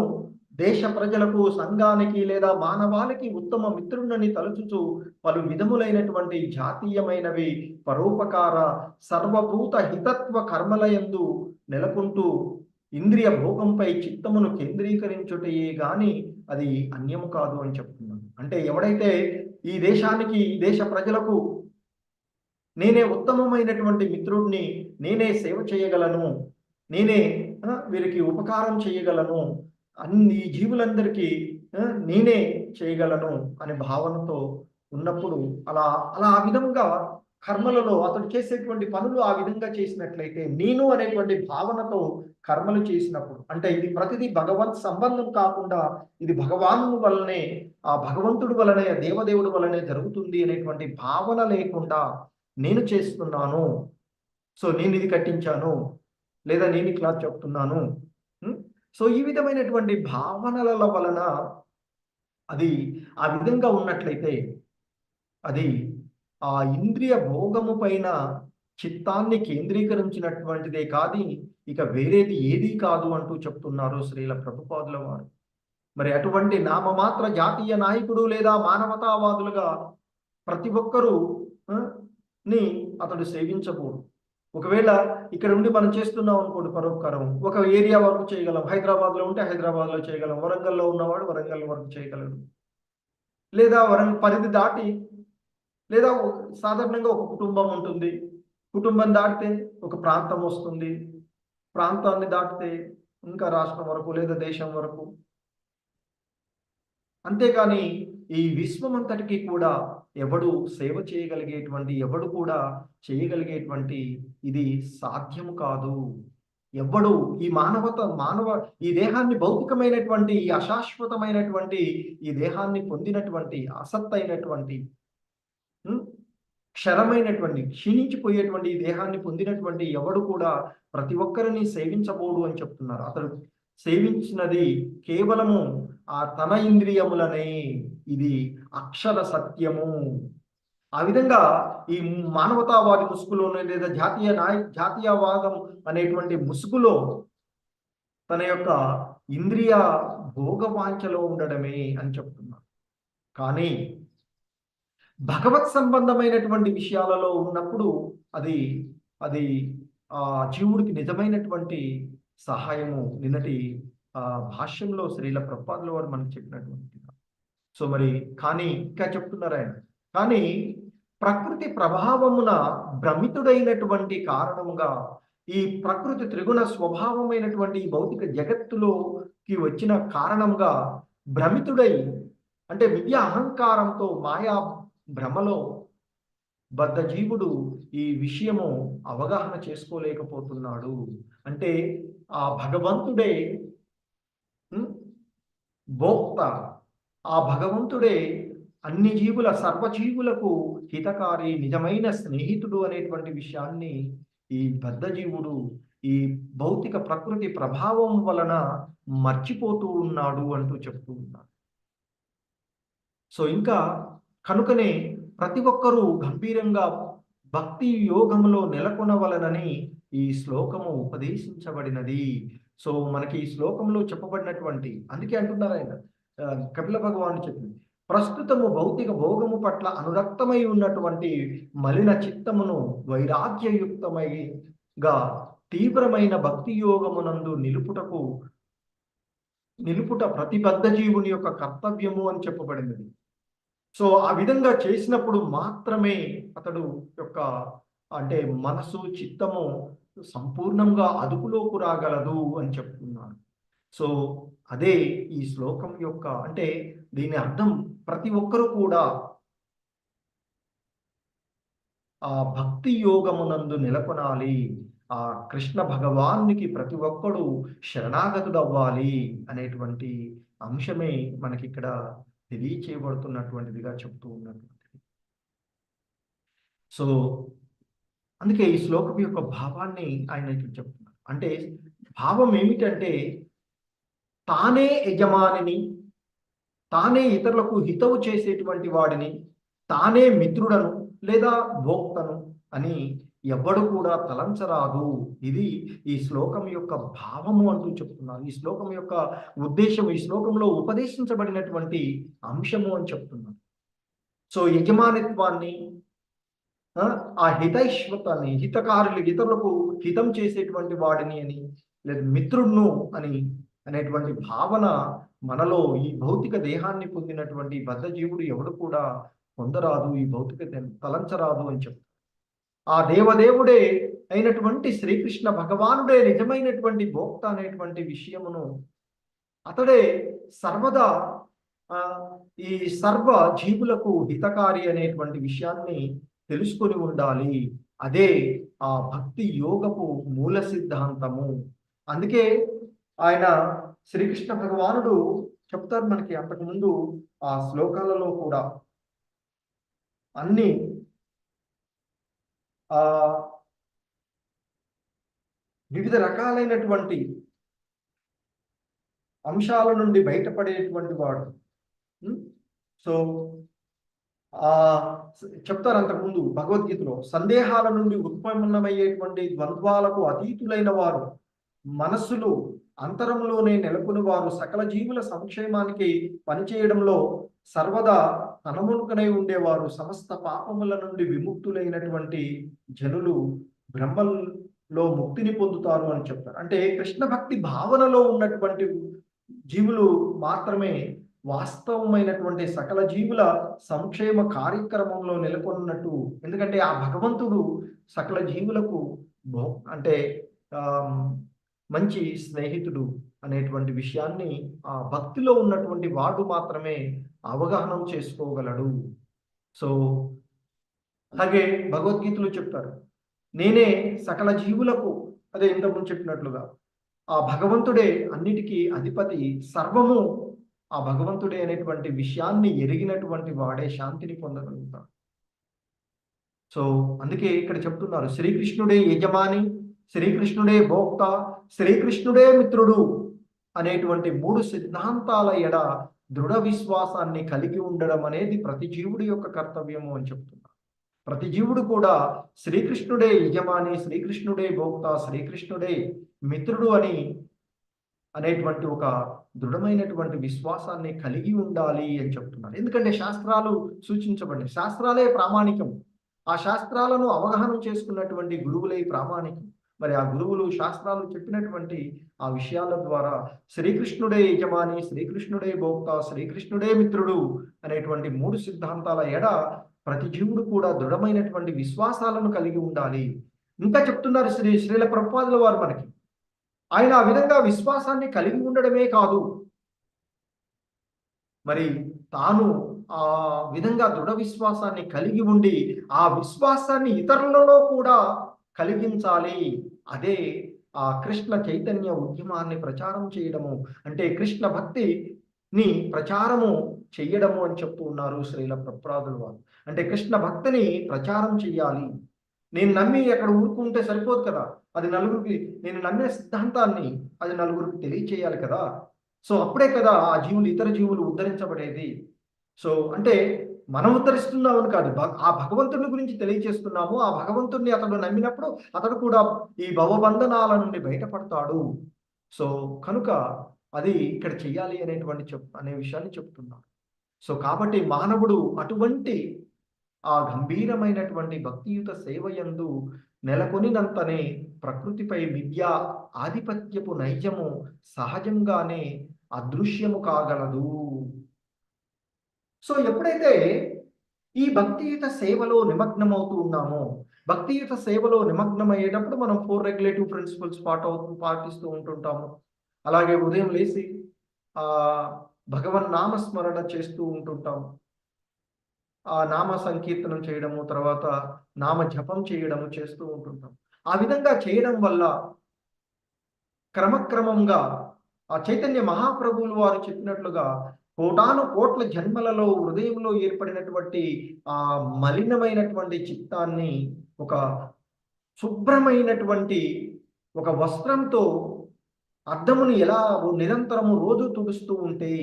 దేశ ప్రజలకు, సంఘానికి లేదా మానవాళికి ఉత్తమ మిత్రుడని తలుచుచు పలు విధములైనటువంటి జాతీయమైనవి పరోపకార సర్వభూత హితత్వ కర్మలయందు నెలకొంటూ ఇంద్రియ భోగంపై చిత్తమును కేంద్రీకరించుటయే గాని అది అన్యము కాదు అని చెప్తున్నాను. అంటే ఎవడైతే ఈ దేశానికి, ఈ దేశ ప్రజలకు నేనే ఉత్తమమైనటువంటి మిత్రుడిని, నేనే సేవ చేయగలను, నేనే వీరికి ఉపకారం చేయగలను, అన్ని జీవులందరికీ నేనే చేయగలను అనే భావనతో ఉన్నప్పుడు అలా ఆ విధంగా కర్మలలో అతడు చేసేటువంటి పనులు ఆ విధంగా చేసినట్లయితే, నేను అనేటువంటి భావనతో కర్మలు చేసినప్పుడు, అంటే ఇది ప్రతిదీ భగవంత్ సంబంధం కాకుండా ఇది భగవాను వలనే, ఆ భగవంతుడి వలనే, దేవదేవుడి వలనే జరుగుతుంది అనేటువంటి భావన లేకుండా నేను చేస్తున్నాను, సో నేను ఇది కట్టించాను లేదా నేను ఇట్లా చెప్తున్నాను, సో ఈ విధమైనటువంటి భావనల వలన అది ఆ విధంగా ఉన్నట్లయితే అది ఆ ఇంద్రియ భోగము పైన చిత్తాన్ని కేంద్రీకరించినటువంటిదే కాదు, ఇక వేరేది ఏదీ కాదు అంటూ చెప్తున్నారు శ్రీల ప్రభుపాదుల వారు. మరి అటువంటి నామమాత్ర జాతీయ నాయకుడు లేదా మానవతావాదులుగా ప్రతి ఒక్కరూ ని అతడు సేవించకూడదు. ఒకవేళ ఇక్కడ ఉండి మనం చేస్తున్నాం అనుకోండి పరోపకారం, ఒక ఏరియా వరకు చేయగలం, హైదరాబాద్లో ఉంటే హైదరాబాద్లో చేయగలం, వరంగల్లో ఉన్నవాడు వరంగల్ వరకు చేయగలడు, లేదా పరిధి దాటి, లేదా సాధారణంగా ఒక కుటుంబం ఉంటుంది, కుటుంబం దాటితే ఒక ప్రాంతం వస్తుంది, ప్రాంతాన్ని దాటితే ఇంకా రాష్ట్రం వరకు లేదా దేశం వరకు. అంతేకాని ఈ విశ్వం అంతటికీ కూడా ఎవడు సేవ చేయగలిగేటువంటి, ఎవడు కూడా చేయగలిగేటువంటి ఇది సాధ్యము కాదు. ఎవడు ఈ ఈ దేహాన్ని, భౌతికమైనటువంటి ఈ అశాశ్వతమైనటువంటి ఈ దేహాన్ని పొందినటువంటి, అసత్తైనటువంటి, క్షరమైనటువంటి, క్షీణించిపోయేటువంటి ఈ దేహాన్ని పొందినటువంటి ఎవడు కూడా ప్రతి ఒక్కరిని సేవించబోడు అని చెప్తున్నారు. అతడు సేవించినది కేవలము ఆ తన ఇంద్రియములనే, ఇది అక్షర సత్యము. ఆ విధంగా ఈ మానవతావాది ముసుగులోనే లేదా జాతీయవాదం అనేటువంటి ముసుగులో తన యొక్క ఇంద్రియ భోగవాంఛలో ఉండడమే అని చెప్తున్నారు. కానీ భగవత్ సంబంధమైనటువంటి విషయాలలో ఉన్నప్పుడు అది ఆ జీవుడికి నిజమైనటువంటి సహాయము. నిన్నటి భాష్యంలో శ్రీల ప్రభుపాదుల వారు మనకు చెప్పినటువంటి. సో మరి కానీ ఇంకా చెప్తున్నారు ఆయన, కానీ ప్రకృతి ప్రభావమున భ్రమితుడైనటువంటి కారణముగా ఈ ప్రకృతి త్రిగుణ స్వభావమైనటువంటి ఈ భౌతిక జగత్తులోకి వచ్చిన కారణంగా భ్రమితుడై, అంటే విద్యా అహంకారంతో మాయా భ్రమలో బద్ధ జీవుడు ఈ విషయము అవగాహన చేసుకోలేకపోతున్నాడు. అంటే ఆ భగవంతుడే భోక్త, ఆ భగవంతుడే అన్ని జీవుల, సర్వజీవులకు హితకారి, నిజమైన స్నేహితుడు అనేటువంటి విషయాన్ని ఈ బద్ధ జీవుడు ఈ భౌతిక ప్రకృతి ప్రభావం వలన మర్చిపోతూ ఉన్నాడు అంటూ చెప్తూ ఉన్నాడు. సో ఇంకా కనుకనే ప్రతి ఒక్కరూ గంభీరంగా భక్తి యోగంలో నెలకొనవలనని ఈ శ్లోకము ఉపదేశించబడినది. సో మనకి ఈ శ్లోకంలో చెప్పబడినటువంటి, అందుకే అంటున్నారు ఆయన, కపిల భగవాను చెప్పింది, ప్రస్తుతము భౌతిక భోగము పట్ల అనురక్తమై ఉన్నటువంటి మలిన చిత్తమును వైరాగ్యయుక్తమైగా తీవ్రమైన భక్తి యోగమునందు నిలుపుట ప్రతిబద్ధ జీవుని యొక్క కర్తవ్యము అని చెప్పబడినది. సో ఆ విధంగా చేసినప్పుడు మాత్రమే అతడు యొక్క, అంటే మనసు, చిత్తము సంపూర్ణంగా అదుపులోకి రాగలదు అని చెప్తున్నారు. సో అదే ఈ శ్లోకం యొక్క అంటే దీని అర్థం ప్రతి ఒక్కరూ కూడా ఆ భక్తి యోగమునందు నెలకొనాలి, ఆ కృష్ణ భగవానునికి ప్రతి ఒక్కడు శరణాగతుడవ్వాలి అనేటువంటి అంశమే మనకి ఇక్కడ తెలియచేయబడుతున్నటువంటిదిగా చెప్తూ ఉన్నటువంటిది. సో అందుకే ఈ శ్లోకం యొక్క భావాన్ని ఆయన ఇక్కడ చెప్తున్నారు. అంటే భావం ఏమిటంటే తానే యజమానిని, తానే ఇతరులకు హితవు చేసేటువంటి వాడిని, తానే మిత్రుడను లేదా భోక్తను అని ఎవ్వడు కూడా తలంచరాదు. ఇది ఈ శ్లోకం యొక్క భావము అంటూ చెప్తున్నారు. ఈ శ్లోకం యొక్క ఉద్దేశం, ఈ శ్లోకంలో ఉపదేశించబడినటువంటి అంశము అని చెప్తున్నారు. సో యజమానిత్వాన్ని, ఆ హితైశ్వతాన్ని, హితకారులు ఇతరులకు హితం చేసేటువంటి వాడిని అని, లేదా మిత్రుడును అని అనేటువంటి భావన మనలో ఈ భౌతిక దేహాన్ని పొందినటువంటి బద్ధ జీవుడు ఎవడు కూడా పొందరాదు, ఈ భౌతిక తలంచరాదు అని చెప్తారు. ఆ దేవదేవుడే అయినటువంటి శ్రీకృష్ణ భగవానుడే నిజమైనటువంటి భోక్త అనేటువంటి విషయమును అతడే సర్వదా ఈ సర్వ జీవులకు హితకారి అనేటువంటి విషయాన్ని తెలుసుకొని ఉండాలి. అదే ఆ భక్తి యోగపు మూల సిద్ధాంతము. అందుకే ఆయన శ్రీకృష్ణ భగవానుడు చెప్తారు మనకి అంతకుముందు ఆ శ్లోకాలలో కూడా అన్ని వివిధ రకాలైనటువంటి అంశాల నుండి బయటపడేటువంటి వాడు. సో చెప్తారు అంతకుముందు భగవద్గీతలో, సందేహాల నుండి ఉత్పన్నమయ్యేటువంటి ద్వంద్వాలకు అతీతులైన వారు, మనస్సులు అంతరంలోనే నెలకొని వారు, సకల జీవుల సంక్షేమానికి పనిచేయడంలో సర్వదా తనమునుకనై ఉండేవారు, సమస్త పాపముల నుండి విముక్తులైనటువంటి జనులు బ్రహ్మలో ముక్తిని పొందుతారు అని చెప్తారు. అంటే కృష్ణ భక్తి భావనలో ఉన్నటువంటి జీవులు మాత్రమే వాస్తవమైనటువంటి సకల జీవుల సంక్షేమ కార్యక్రమంలో నెలకొన్నట్టు. ఎందుకంటే ఆ భగవంతుడు సకల జీవులకు అంటే మంచి స్నేహితుడు అనేటువంటి విషయాన్ని ఆ భక్తిలో ఉన్నటువంటి వాడు మాత్రమే అవగాహన చేసుకోగలడు. సో అలాగే భగవద్గీతలో చెప్తారు, నేనే సకల జీవులకు, అదే ఇంతకుముందు చెప్పినట్లుగా ఆ భగవంతుడే అన్నిటికీ అధిపతి, సర్వము ఆ భగవంతుడే అనేటువంటి విషయాన్ని ఎరిగినటువంటి వాడే శాంతిని పొందగలుగుతాడు. సో అందుకే ఇక్కడ చెప్తున్నారు, శ్రీకృష్ణుడే యజమాని, శ్రీకృష్ణుడే భోక్త, శ్రీకృష్ణుడే మిత్రుడు అనేటువంటి మూడు సిద్ధాంతాల ఎడ దృఢ విశ్వాసాన్ని కలిగి ఉండడం అనేది ప్రతి జీవుడి యొక్క కర్తవ్యము అని చెప్తున్నారు. ప్రతి జీవుడు కూడా శ్రీకృష్ణుడే యజమాని, శ్రీకృష్ణుడే భోక్త, శ్రీకృష్ణుడే మిత్రుడు అనేటువంటి ఒక దృఢమైనటువంటి విశ్వాసాన్ని కలిగి ఉండాలి అని చెప్తున్నారు. ఎందుకంటే శాస్త్రాలు సూచించబడినాయి, శాస్త్రాలే ప్రామాణికం. ఆ శాస్త్రాలను అవగాహన చేసుకున్నటువంటి గురువులే ప్రామాణికం. మరి ఆ గురువులు శాస్త్రాలు చెప్పినటువంటి ఆ విషయాల ద్వారా శ్రీకృష్ణుడే యజమాని, శ్రీకృష్ణుడే భోక్త, శ్రీకృష్ణుడే మిత్రుడు అనేటువంటి మూడు సిద్ధాంతాల ఎడ ప్రతి జీవుడు కూడా దృఢమైనటువంటి విశ్వాసాలను కలిగి ఉండాలి. ఇంకా చెప్తున్నారు శ్రీల ప్రభుపాదుల వారు మనకి, ఆయన ఆ విధంగా విశ్వాసాన్ని కలిగి ఉండడమే కాదు, మరి తాను ఆ విధంగా దృఢ విశ్వాసాన్ని కలిగి ఉండి ఆ విశ్వాసాన్ని ఇతరులలో కూడా కలిగించాలి. అదే ఆ కృష్ణ చైతన్య ఉద్యమాన్ని ప్రచారం చేయడము, అంటే కృష్ణ భక్తిని ప్రచారము చెయ్యడము అని చెప్తూ ఉన్నారు శ్రీల ప్రభుపాదుల వారు. అంటే కృష్ణ భక్తిని ప్రచారం చెయ్యాలి. నేను నమ్మి అక్కడ ఊరుకుంటే సరిపోదు కదా, అది నలుగురికి, నేను నమ్మే సిద్ధాంతాన్ని అది నలుగురికి తెలియచేయాలి కదా. సో అప్పుడే కదా ఆ జీవులు, ఇతర జీవులు ఉద్ధరించబడేది. సో అంటే మనం ఉద్ధరిస్తున్నామని కాదు, ఆ భగవంతుని గురించి తెలియచేస్తున్నాము. ఆ భగవంతుడిని అతడు నమ్మినప్పుడు అతడు కూడా ఈ భవబంధనాల నుండి బయటపడతాడు. సో కనుక అది ఇక్కడ చెయ్యాలి అనే విషయాన్ని చెప్తున్నాను. సో కాబట్టి మానవుడు అటువంటి ఆ గంభీరమైనటువంటి భక్తియుత సేవయందు నెలకొనినంతనే ప్రకృతిపై విద్యా ఆధిపత్యపు నైజము సహజంగానే అదృశ్యము కాగలదు. సో ఎప్పుడైతే ఈ భక్తియుత సేవలో నిమగ్నమవుతూ ఉన్నామో, భక్తియుత సేవలో నిమగ్నమయ్యేటప్పుడు మనం 4 రెగ్యులేటివ్ ప్రిన్సిపల్స్ పాటిస్తూ ఉంటుంటాము. అలాగే ఉదయం లేచి ఆ భగవన్ నామస్మరణ చేస్తూ ఉంటుంటాం. ఆ నామ సంకీర్తనం చేయడము, తర్వాత నామ జపం చేయడము చేస్తూ ఉంటుంటాం. ఆ విధంగా చేయడం వల్ల క్రమక్రమంగా ఆ చైతన్య మహాప్రభువులు వారు చెప్పినట్లుగా కోటాను కోట్ల జన్మలలో హృదయంలో ఏర్పడినటువంటి ఆ మలినమైనటువంటి చిత్తాన్ని ఒక శుభ్రమైనటువంటి ఒక వస్త్రంతో అద్దమును ఎలా నిరంతరము రోజు తుడుస్తూ ఉంటే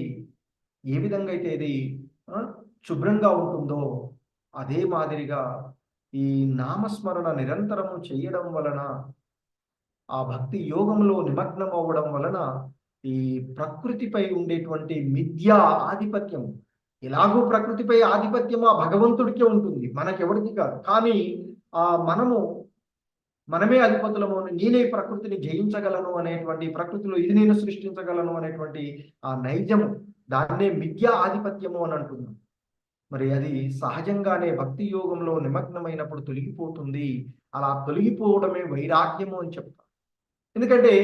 ఏ విధంగా అయితే ఇది శుభ్రంగా ఉంటుందో అదే మాదిరిగా ఈ నామస్మరణ నిరంతరము చేయడం వలన, ఆ భక్తి యోగంలో నిమగ్నం అవ్వడం వలన ఈ ప్రకృతిపై ఉండేటువంటి మిథ్యా ఆధిపత్యం, ఎలాగో ప్రకృతిపై ఆధిపత్యం ఆ భగవంతుడికే ఉంటుంది, మనకెవరికి కాదు. కానీ మనమే అధిపతులము, నేనే ప్రకృతిని జయించగలను అనేటువంటి, ప్రకృతిలో ఇది నేను సృష్టించగలను అనేటువంటి ఆ నైజము, దాన్నే మిథ్యా ఆధిపత్యము అని అంటున్నాం. మరి అది సహజంగానే భక్తి యోగంలో నిమగ్నమైనప్పుడు తొలగిపోతుంది. అలా తొలగిపోవడమే వైరాగ్యము అని చెప్తాం. ఎందుకంటే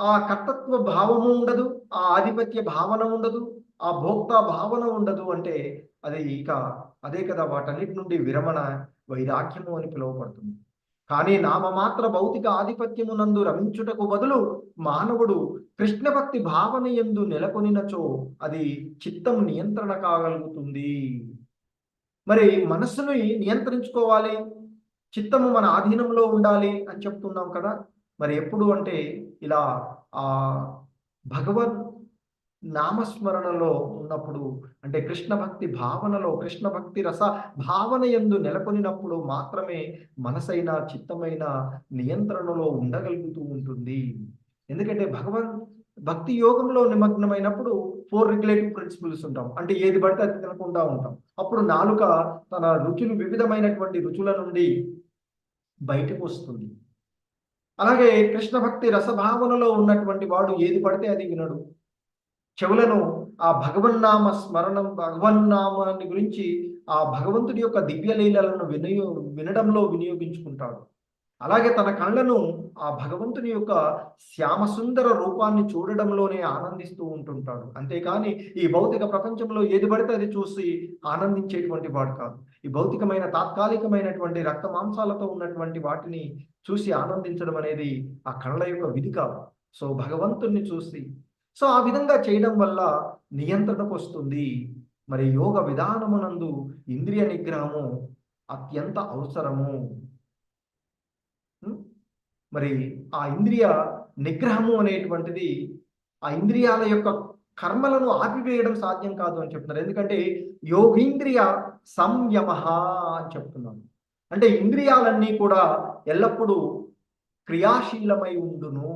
ఆ కర్తత్వ భావము ఉండదు, ఆ ఆధిపత్య భావన ఉండదు, ఆ భోక్తా భావన ఉండదు. అంటే అది అదే కదా వాటన్నిటి నుండి విరమణ వైరాగ్యము అని పిలువబడుతుంది. కానీ నామమాత్ర భౌతిక ఆధిపత్యమునందు రమించుటకు బదులు మానవుడు కృష్ణ భక్తి భావన యందు నెలకొనినచో అది చిత్తం నియంత్రణ కాగలుగుతుంది. మరి మనస్సుని నియంత్రించుకోవాలి, చిత్తము మన ఆధీనంలో ఉండాలి అని చెప్తున్నాం కదా. మరి ఎప్పుడు అంటే ఇలా ఆ భగవద్ నామస్మరణలో ఉన్నప్పుడు, అంటే కృష్ణ భక్తి భావనలో, కృష్ణ భక్తి రస భావన యందు నెలకొనినప్పుడు మాత్రమే మనసైన చిత్తమైన నియంత్రణలో ఉండగలుగుతూ ఉంటుంది. ఎందుకంటే భక్తి యోగంలో నిమగ్నమైనప్పుడు 4 రెగ్యులేటివ్ ప్రిన్సిపల్స్ ఉంటాం. అంటే ఏది పడితే అది తినకుండా ఉంటాం. అప్పుడు నాలుక తన వివిధమైనటువంటి రుచుల నుండి బయటకు వస్తుంది. అలాగే కృష్ణ భక్తి రసభావనలో ఉన్నటువంటి వాడు ఏది పడితే అది వినడు. చెవులను ఆ భగవన్నామ స్మరణం, భగవన్నామాన్ని గురించి, ఆ భగవంతుడి యొక్క దివ్య లీలలను వినడంలో వినియోగించుకుంటాడు. అలాగే తన కళ్ళను ఆ భగవంతుని యొక్క శ్యామసుందర రూపాన్ని చూడడంలోనే ఆనందిస్తూ ఉంటుంటాడు. అంతేకాని ఈ భౌతిక ప్రపంచంలో ఏది పడితే అది చూసి ఆనందించేటువంటి వాడు కాదు. ఈ భౌతికమైన తాత్కాలికమైనటువంటి రక్త మాంసాలతో ఉన్నటువంటి వాటిని చూసి ఆనందించడం అనేది ఆ కళ్ళ యొక్క విధి కాదు. సో భగవంతుణ్ణి చూసి, సో ఆ విధంగా చేయడం వల్ల నియంత్రణకు వస్తుంది. మరి యోగ విధానమునందు ఇంద్రియ నిగ్రహము అత్యంత అవసరము. మరి ఆ ఇంద్రియ నిగ్రహము అనేటువంటిది ఆ ఇంద్రియాల యొక్క కర్మలను ఆపివేయడం సాధ్యం కాదు అని చెప్తున్నారు. ఎందుకంటే యోగీంద్రియ సంయమ అని చెప్తున్నాను. అంటే ఇంద్రియాలన్నీ కూడా ఎల్లప్పుడూ క్రియాశీలమై ఉండును.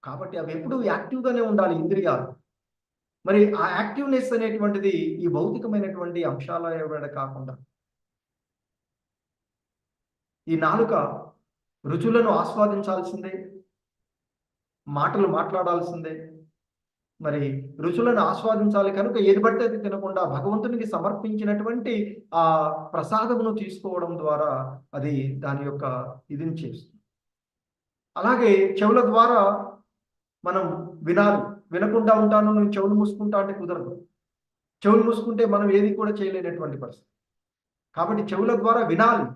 కాబట్టి అవి ఎప్పుడు యాక్టివ్గానే ఉండాలి ఇంద్రియాలు. మరి ఆ యాక్టివ్నెస్ అనేటువంటిది ఈ భౌతికమైనటువంటి అంశాల కాకుండా, ఈ నాలుక రుచులను ఆస్వాదించాల్సిందే, మాటలు మాట్లాడాల్సిందే. మరి రుచులను ఆస్వాదించాలి కనుక ఏది పడితే అది తినకుండా భగవంతునికి సమర్పించినటువంటి ఆ ప్రసాదమును తీసుకోవడం ద్వారా అది దాని యొక్క ఇదిని చేస్తుంది. అలాగే చెవుల ద్వారా మనం వినాలి. వినకుండా ఉంటాను, నేను చెవులు మూసుకుంటా అంటే కుదరదు. చెవులు మూసుకుంటే మనం ఏది కూడా చేయలేనటువంటి పరిస్థితి. కాబట్టి చెవుల ద్వారా వినాలి.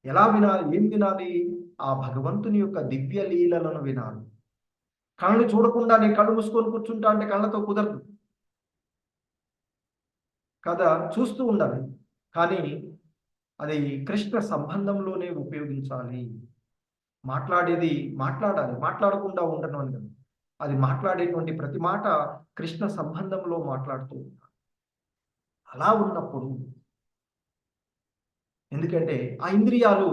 ఎలా వినాలి? ఏం వినాలి? ఆ భగవంతుని యొక్క దివ్య లీలలను వినాలి. కళ్ళు చూడకుండా నేను కళ్ళు మూసుకొని కూర్చుంటా అంటే కళ్ళతో కుదరదు కదా, చూస్తూ ఉండాలి. కానీ అది కృష్ణ సంబంధంలోనే ఉపయోగించాలి. మాట్లాడేది మాట్లాడాలి, మాట్లాడకుండా ఉండను అని కదా. అది మాట్లాడేటువంటి ప్రతి మాట కృష్ణ సంబంధంలో మాట్లాడుతూ ఉంటారు. అలా ఉన్నప్పుడు, ఎందుకంటే ఆ ఇంద్రియాలు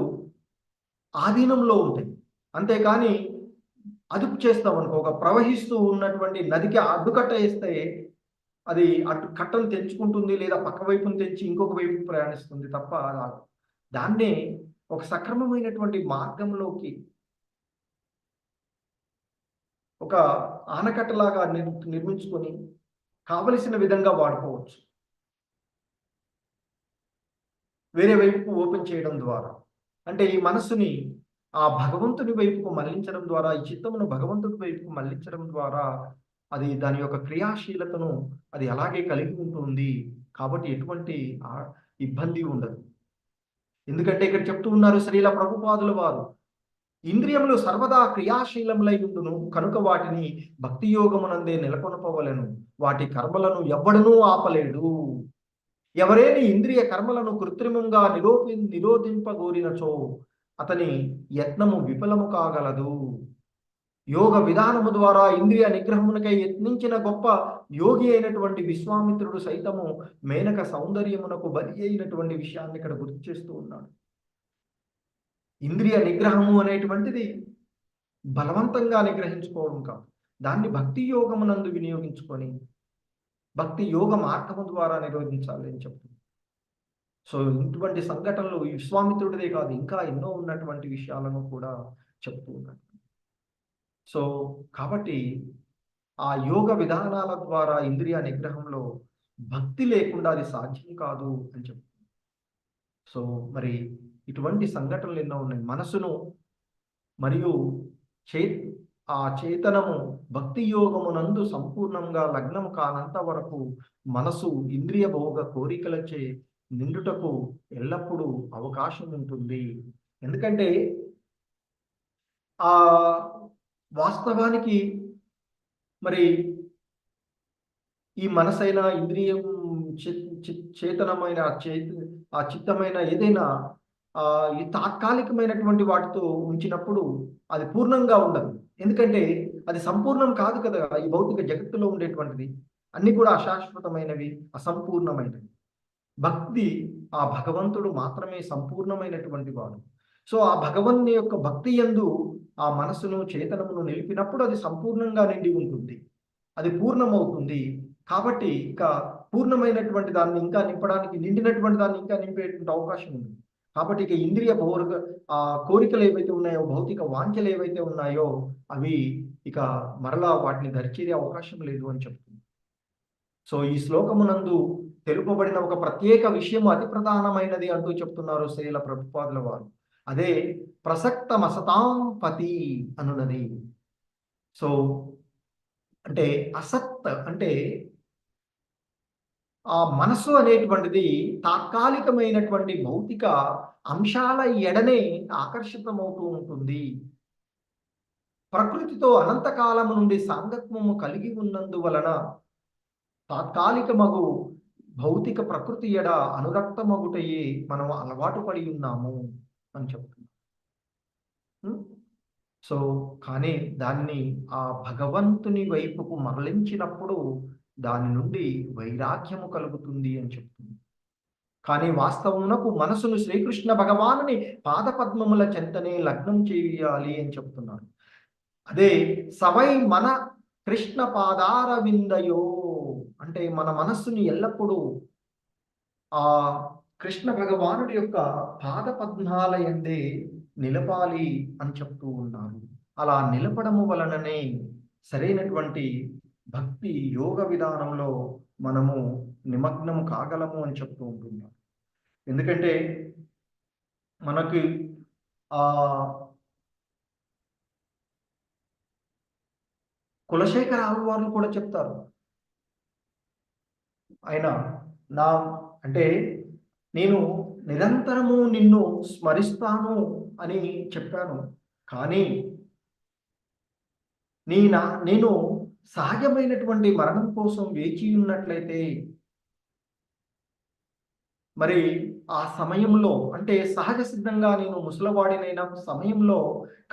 ఆధీనంలో ఉంటాయి. అంతేకాని అదుపు చేస్తాం అనుకో, ఒక ప్రవహిస్తూ ఉన్నటువంటి నదికి అడ్డుకట్ట వేస్తే అది కట్టను తెంచుకుంటుంది, లేదా పక్క వైపును తెంచి ఇంకొక వైపుకు ప్రయాణిస్తుంది తప్ప దాన్నే ఒక సక్రమమైనటువంటి మార్గంలోకి ఒక ఆనకట్టలాగా నిర్మించుకొని కావలసిన విధంగా వాడుకోవచ్చు. వేరే వైపు ఓపెన్ చేయడం ద్వారా, అంటే ఈ మనస్సుని ఆ భగవంతుని వైపుకు మళ్లించడం ద్వారా, ఈ చిత్తమును భగవంతుడి వైపుకు మళ్లించడం ద్వారా అది దాని యొక్క క్రియాశీలతను అది అలాగే కలిగి ఉంటుంది. కాబట్టి ఎటువంటి ఇబ్బంది ఉండదు. ఎందుకంటే ఇక్కడ చెప్తూ ఉన్నారు శ్రీల ప్రభుపాదుల వారు, ఇంద్రియములు సర్వదా క్రియాశీలములై ఉండును కనుక వాటిని భక్తి యోగమునందే నెలకొనపవలెను. వాటి కర్మలను ఎవ్వడనూ ఆపలేడు. ఎవరేని ఇంద్రియ కర్మలను కృత్రిమంగా నిరోధింపగోరినచో అతని యత్నము విఫలము కాగలదు. యోగ విధానము ద్వారా ఇంద్రియ నిగ్రహమునకై యత్నించిన గొప్ప యోగి అయినటువంటి విశ్వామిత్రుడు సైతము మేనక సౌందర్యమునకు బలి అయినటువంటి విషయాన్ని ఇక్కడ గుర్తు చేస్తూ ఉన్నాడు. ఇంద్రియ నిగ్రహము అనేటువంటిది బలవంతంగా నిగ్రహించుకోవడం కాదు, దాన్ని భక్తి యోగమునందు వినియోగించుకొని భక్తి యోగ మార్గము ద్వారా నిరోధించాలి అని చెప్తుంది. సో ఇటువంటి సంఘటనలు విశ్వామిత్రుడిదే కాదు, ఇంకా ఎన్నో ఉన్నటువంటి విషయాలను కూడా చెప్తూ ఉన్నాడు. సో కాబట్టి ఆ యోగ విధానాల ద్వారా ఇంద్రియ నిగ్రహంలో భక్తి లేకుండా అది సాధ్యం కాదు అని చెప్తుంది. సో మరి ఇటువంటి సంఘటనలు ఎన్నో ఉన్నాయి. మనసును మరియు ఆ చేతనము భక్తి యోగమునందు సంపూర్ణంగా లగ్నము కానంత వరకు మనసు ఇంద్రియ భోగ కోరికలచే నిండుటకు ఎల్లప్పుడూ అవకాశం ఉంటుంది. ఎందుకంటే ఆ వాస్తవానికి మరి ఈ మనసైన ఇంద్రియం చేతనమైన ఆ చిత్తమైన ఏదైనా ఈ తాత్కాలికమైనటువంటి వాటితో ఉంచినప్పుడు అది పూర్ణంగా ఉండదు. ఎందుకంటే అది సంపూర్ణం కాదు కదా. ఈ భౌతిక జగత్తులో ఉండేటువంటిది అన్ని కూడా అశాశ్వతమైనవి, అసంపూర్ణమైనవి. భక్తి ఆ భగవంతుడు మాత్రమే సంపూర్ణమైనటువంటి వాడు. సో ఆ భగవన్ని యొక్క భక్తి యందు ఆ మనసును చేతనమును నిలిపినప్పుడు అది సంపూర్ణంగా నిండి ఉంటుంది, అది పూర్ణమవుతుంది. కాబట్టి ఇక పూర్ణమైనటువంటి దాన్ని ఇంకా నింపడానికి, నిండినటువంటి దాన్ని ఇంకా నింపేటువంటి అవకాశం ఉంది. కాబట్టి ఇక ఇంద్రియ ఆ కోరికలు ఏవైతే ఉన్నాయో, భౌతిక వాంఛలు ఏవైతే ఉన్నాయో అవి ఇక మరలా వాటిని దరిచేరే అవకాశం లేదు అని చెప్తుంది. సో ఈ శ్లోకమునందు తెలుపబడిన ఒక ప్రత్యేక విషయం అతి ప్రధానమైనది అంటూ చెప్తున్నారు శ్రీల ప్రభుపాదుల వారు. అదే ప్రసక్త మసతాం పతి అనున్నది. సో అంటే అసత్ అంటే ఆ మనసు అనేటువంటిది తాత్కాలికమైనటువంటి భౌతిక అంశాల ఎడనే ఆకర్షితమవుతూ ఉంటుంది. ప్రకృతితో అనంతకాలము నుండి సాంగత్వము కలిగి ఉన్నందువలన తాత్కాలికమగు భౌతిక ప్రకృతి ఎడ అనురక్తమగుటయే మనం అలవాటు పడి ఉన్నాము అని చెప్తున్నాం. సో కానీ దాన్ని ఆ భగవంతుని వైపుకు మరలించినప్పుడు దాని నుండి వైరాగ్యము కలుగుతుంది అని చెప్తుంది. కానీ వాస్తవమునకు మనసును శ్రీకృష్ణ భగవానుని పాదపద్మముల చెంతనే లగ్నం చేయాలి అని చెప్తున్నారు. అదే సవై మన కృష్ణ పాదార విందయో అంటే మన మనస్సుని ఎల్లప్పుడూ ఆ కృష్ణ భగవానుడి యొక్క పాద పద్మాల యందే నిలపాలి అని చెప్తూ ఉన్నారు. అలా నిలపడము వలననే సరైనటువంటి భక్తి యోగ విధానంలో మనము నిమగ్నం కాగలము అని చెప్తూ ఉంటున్నారు. ఎందుకంటే మనకి కులశేఖర ఆళ్వార్లు కూడా చెప్తారు. ఆయన అంటే నేను నిరంతరము నిన్ను స్మరిస్తాను అని చెప్పాను, కానీ నేను సహజమైనటువంటి మరణం కోసం వేచి ఉన్నట్లయితే మరి ఆ సమయంలో అంటే సహజ సిద్ధంగా నేను ముసలవాడినైన సమయంలో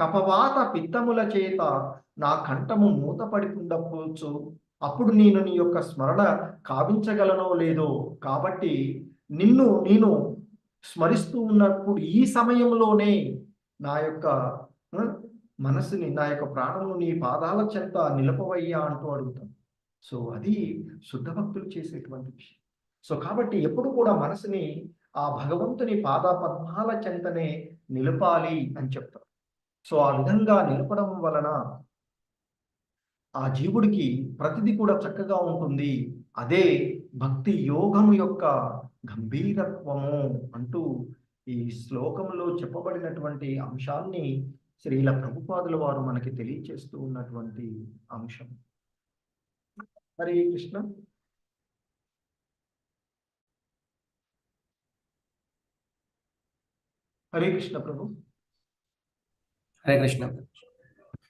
కపవాత పిత్తముల చేత నా కంఠము మూతపడి ఉండవచ్చు. అప్పుడు నేను నీ యొక్క స్మరణ కావించగలనో లేదో, కాబట్టి నేను స్మరిస్తూ ఉన్నప్పుడు ఈ సమయంలోనే నా యొక్క మనసుని, నా యొక్క ప్రాణమును నీ పాదాల చెంత నిలపవయ్యా అంటూ అడుగుతాం. సో అది శుద్ధ భక్తులు చేసేటువంటి విషయం. సో కాబట్టి ఎప్పుడు కూడా మనసుని ఆ భగవంతుని పాద పద్మాల చెంతనే నిలపాలి అని చెప్తారు. సో ఆ విధంగా నిలపడం వలన ఆ జీవుడికి ప్రతిదీ కూడా చక్కగా ఉంటుంది. అదే భక్తి యోగము యొక్క గంభీరత్వము అంటూ ఈ శ్లోకంలో చెప్పబడినటువంటి అంశాన్ని శ్రీల ప్రభుపాదుల వారు మనకి తెలియచేస్తూ ఉన్నటువంటి అంశం. హరే కృష్ణ. హరే కృష్ణ ప్రభు. హరే కృష్ణ.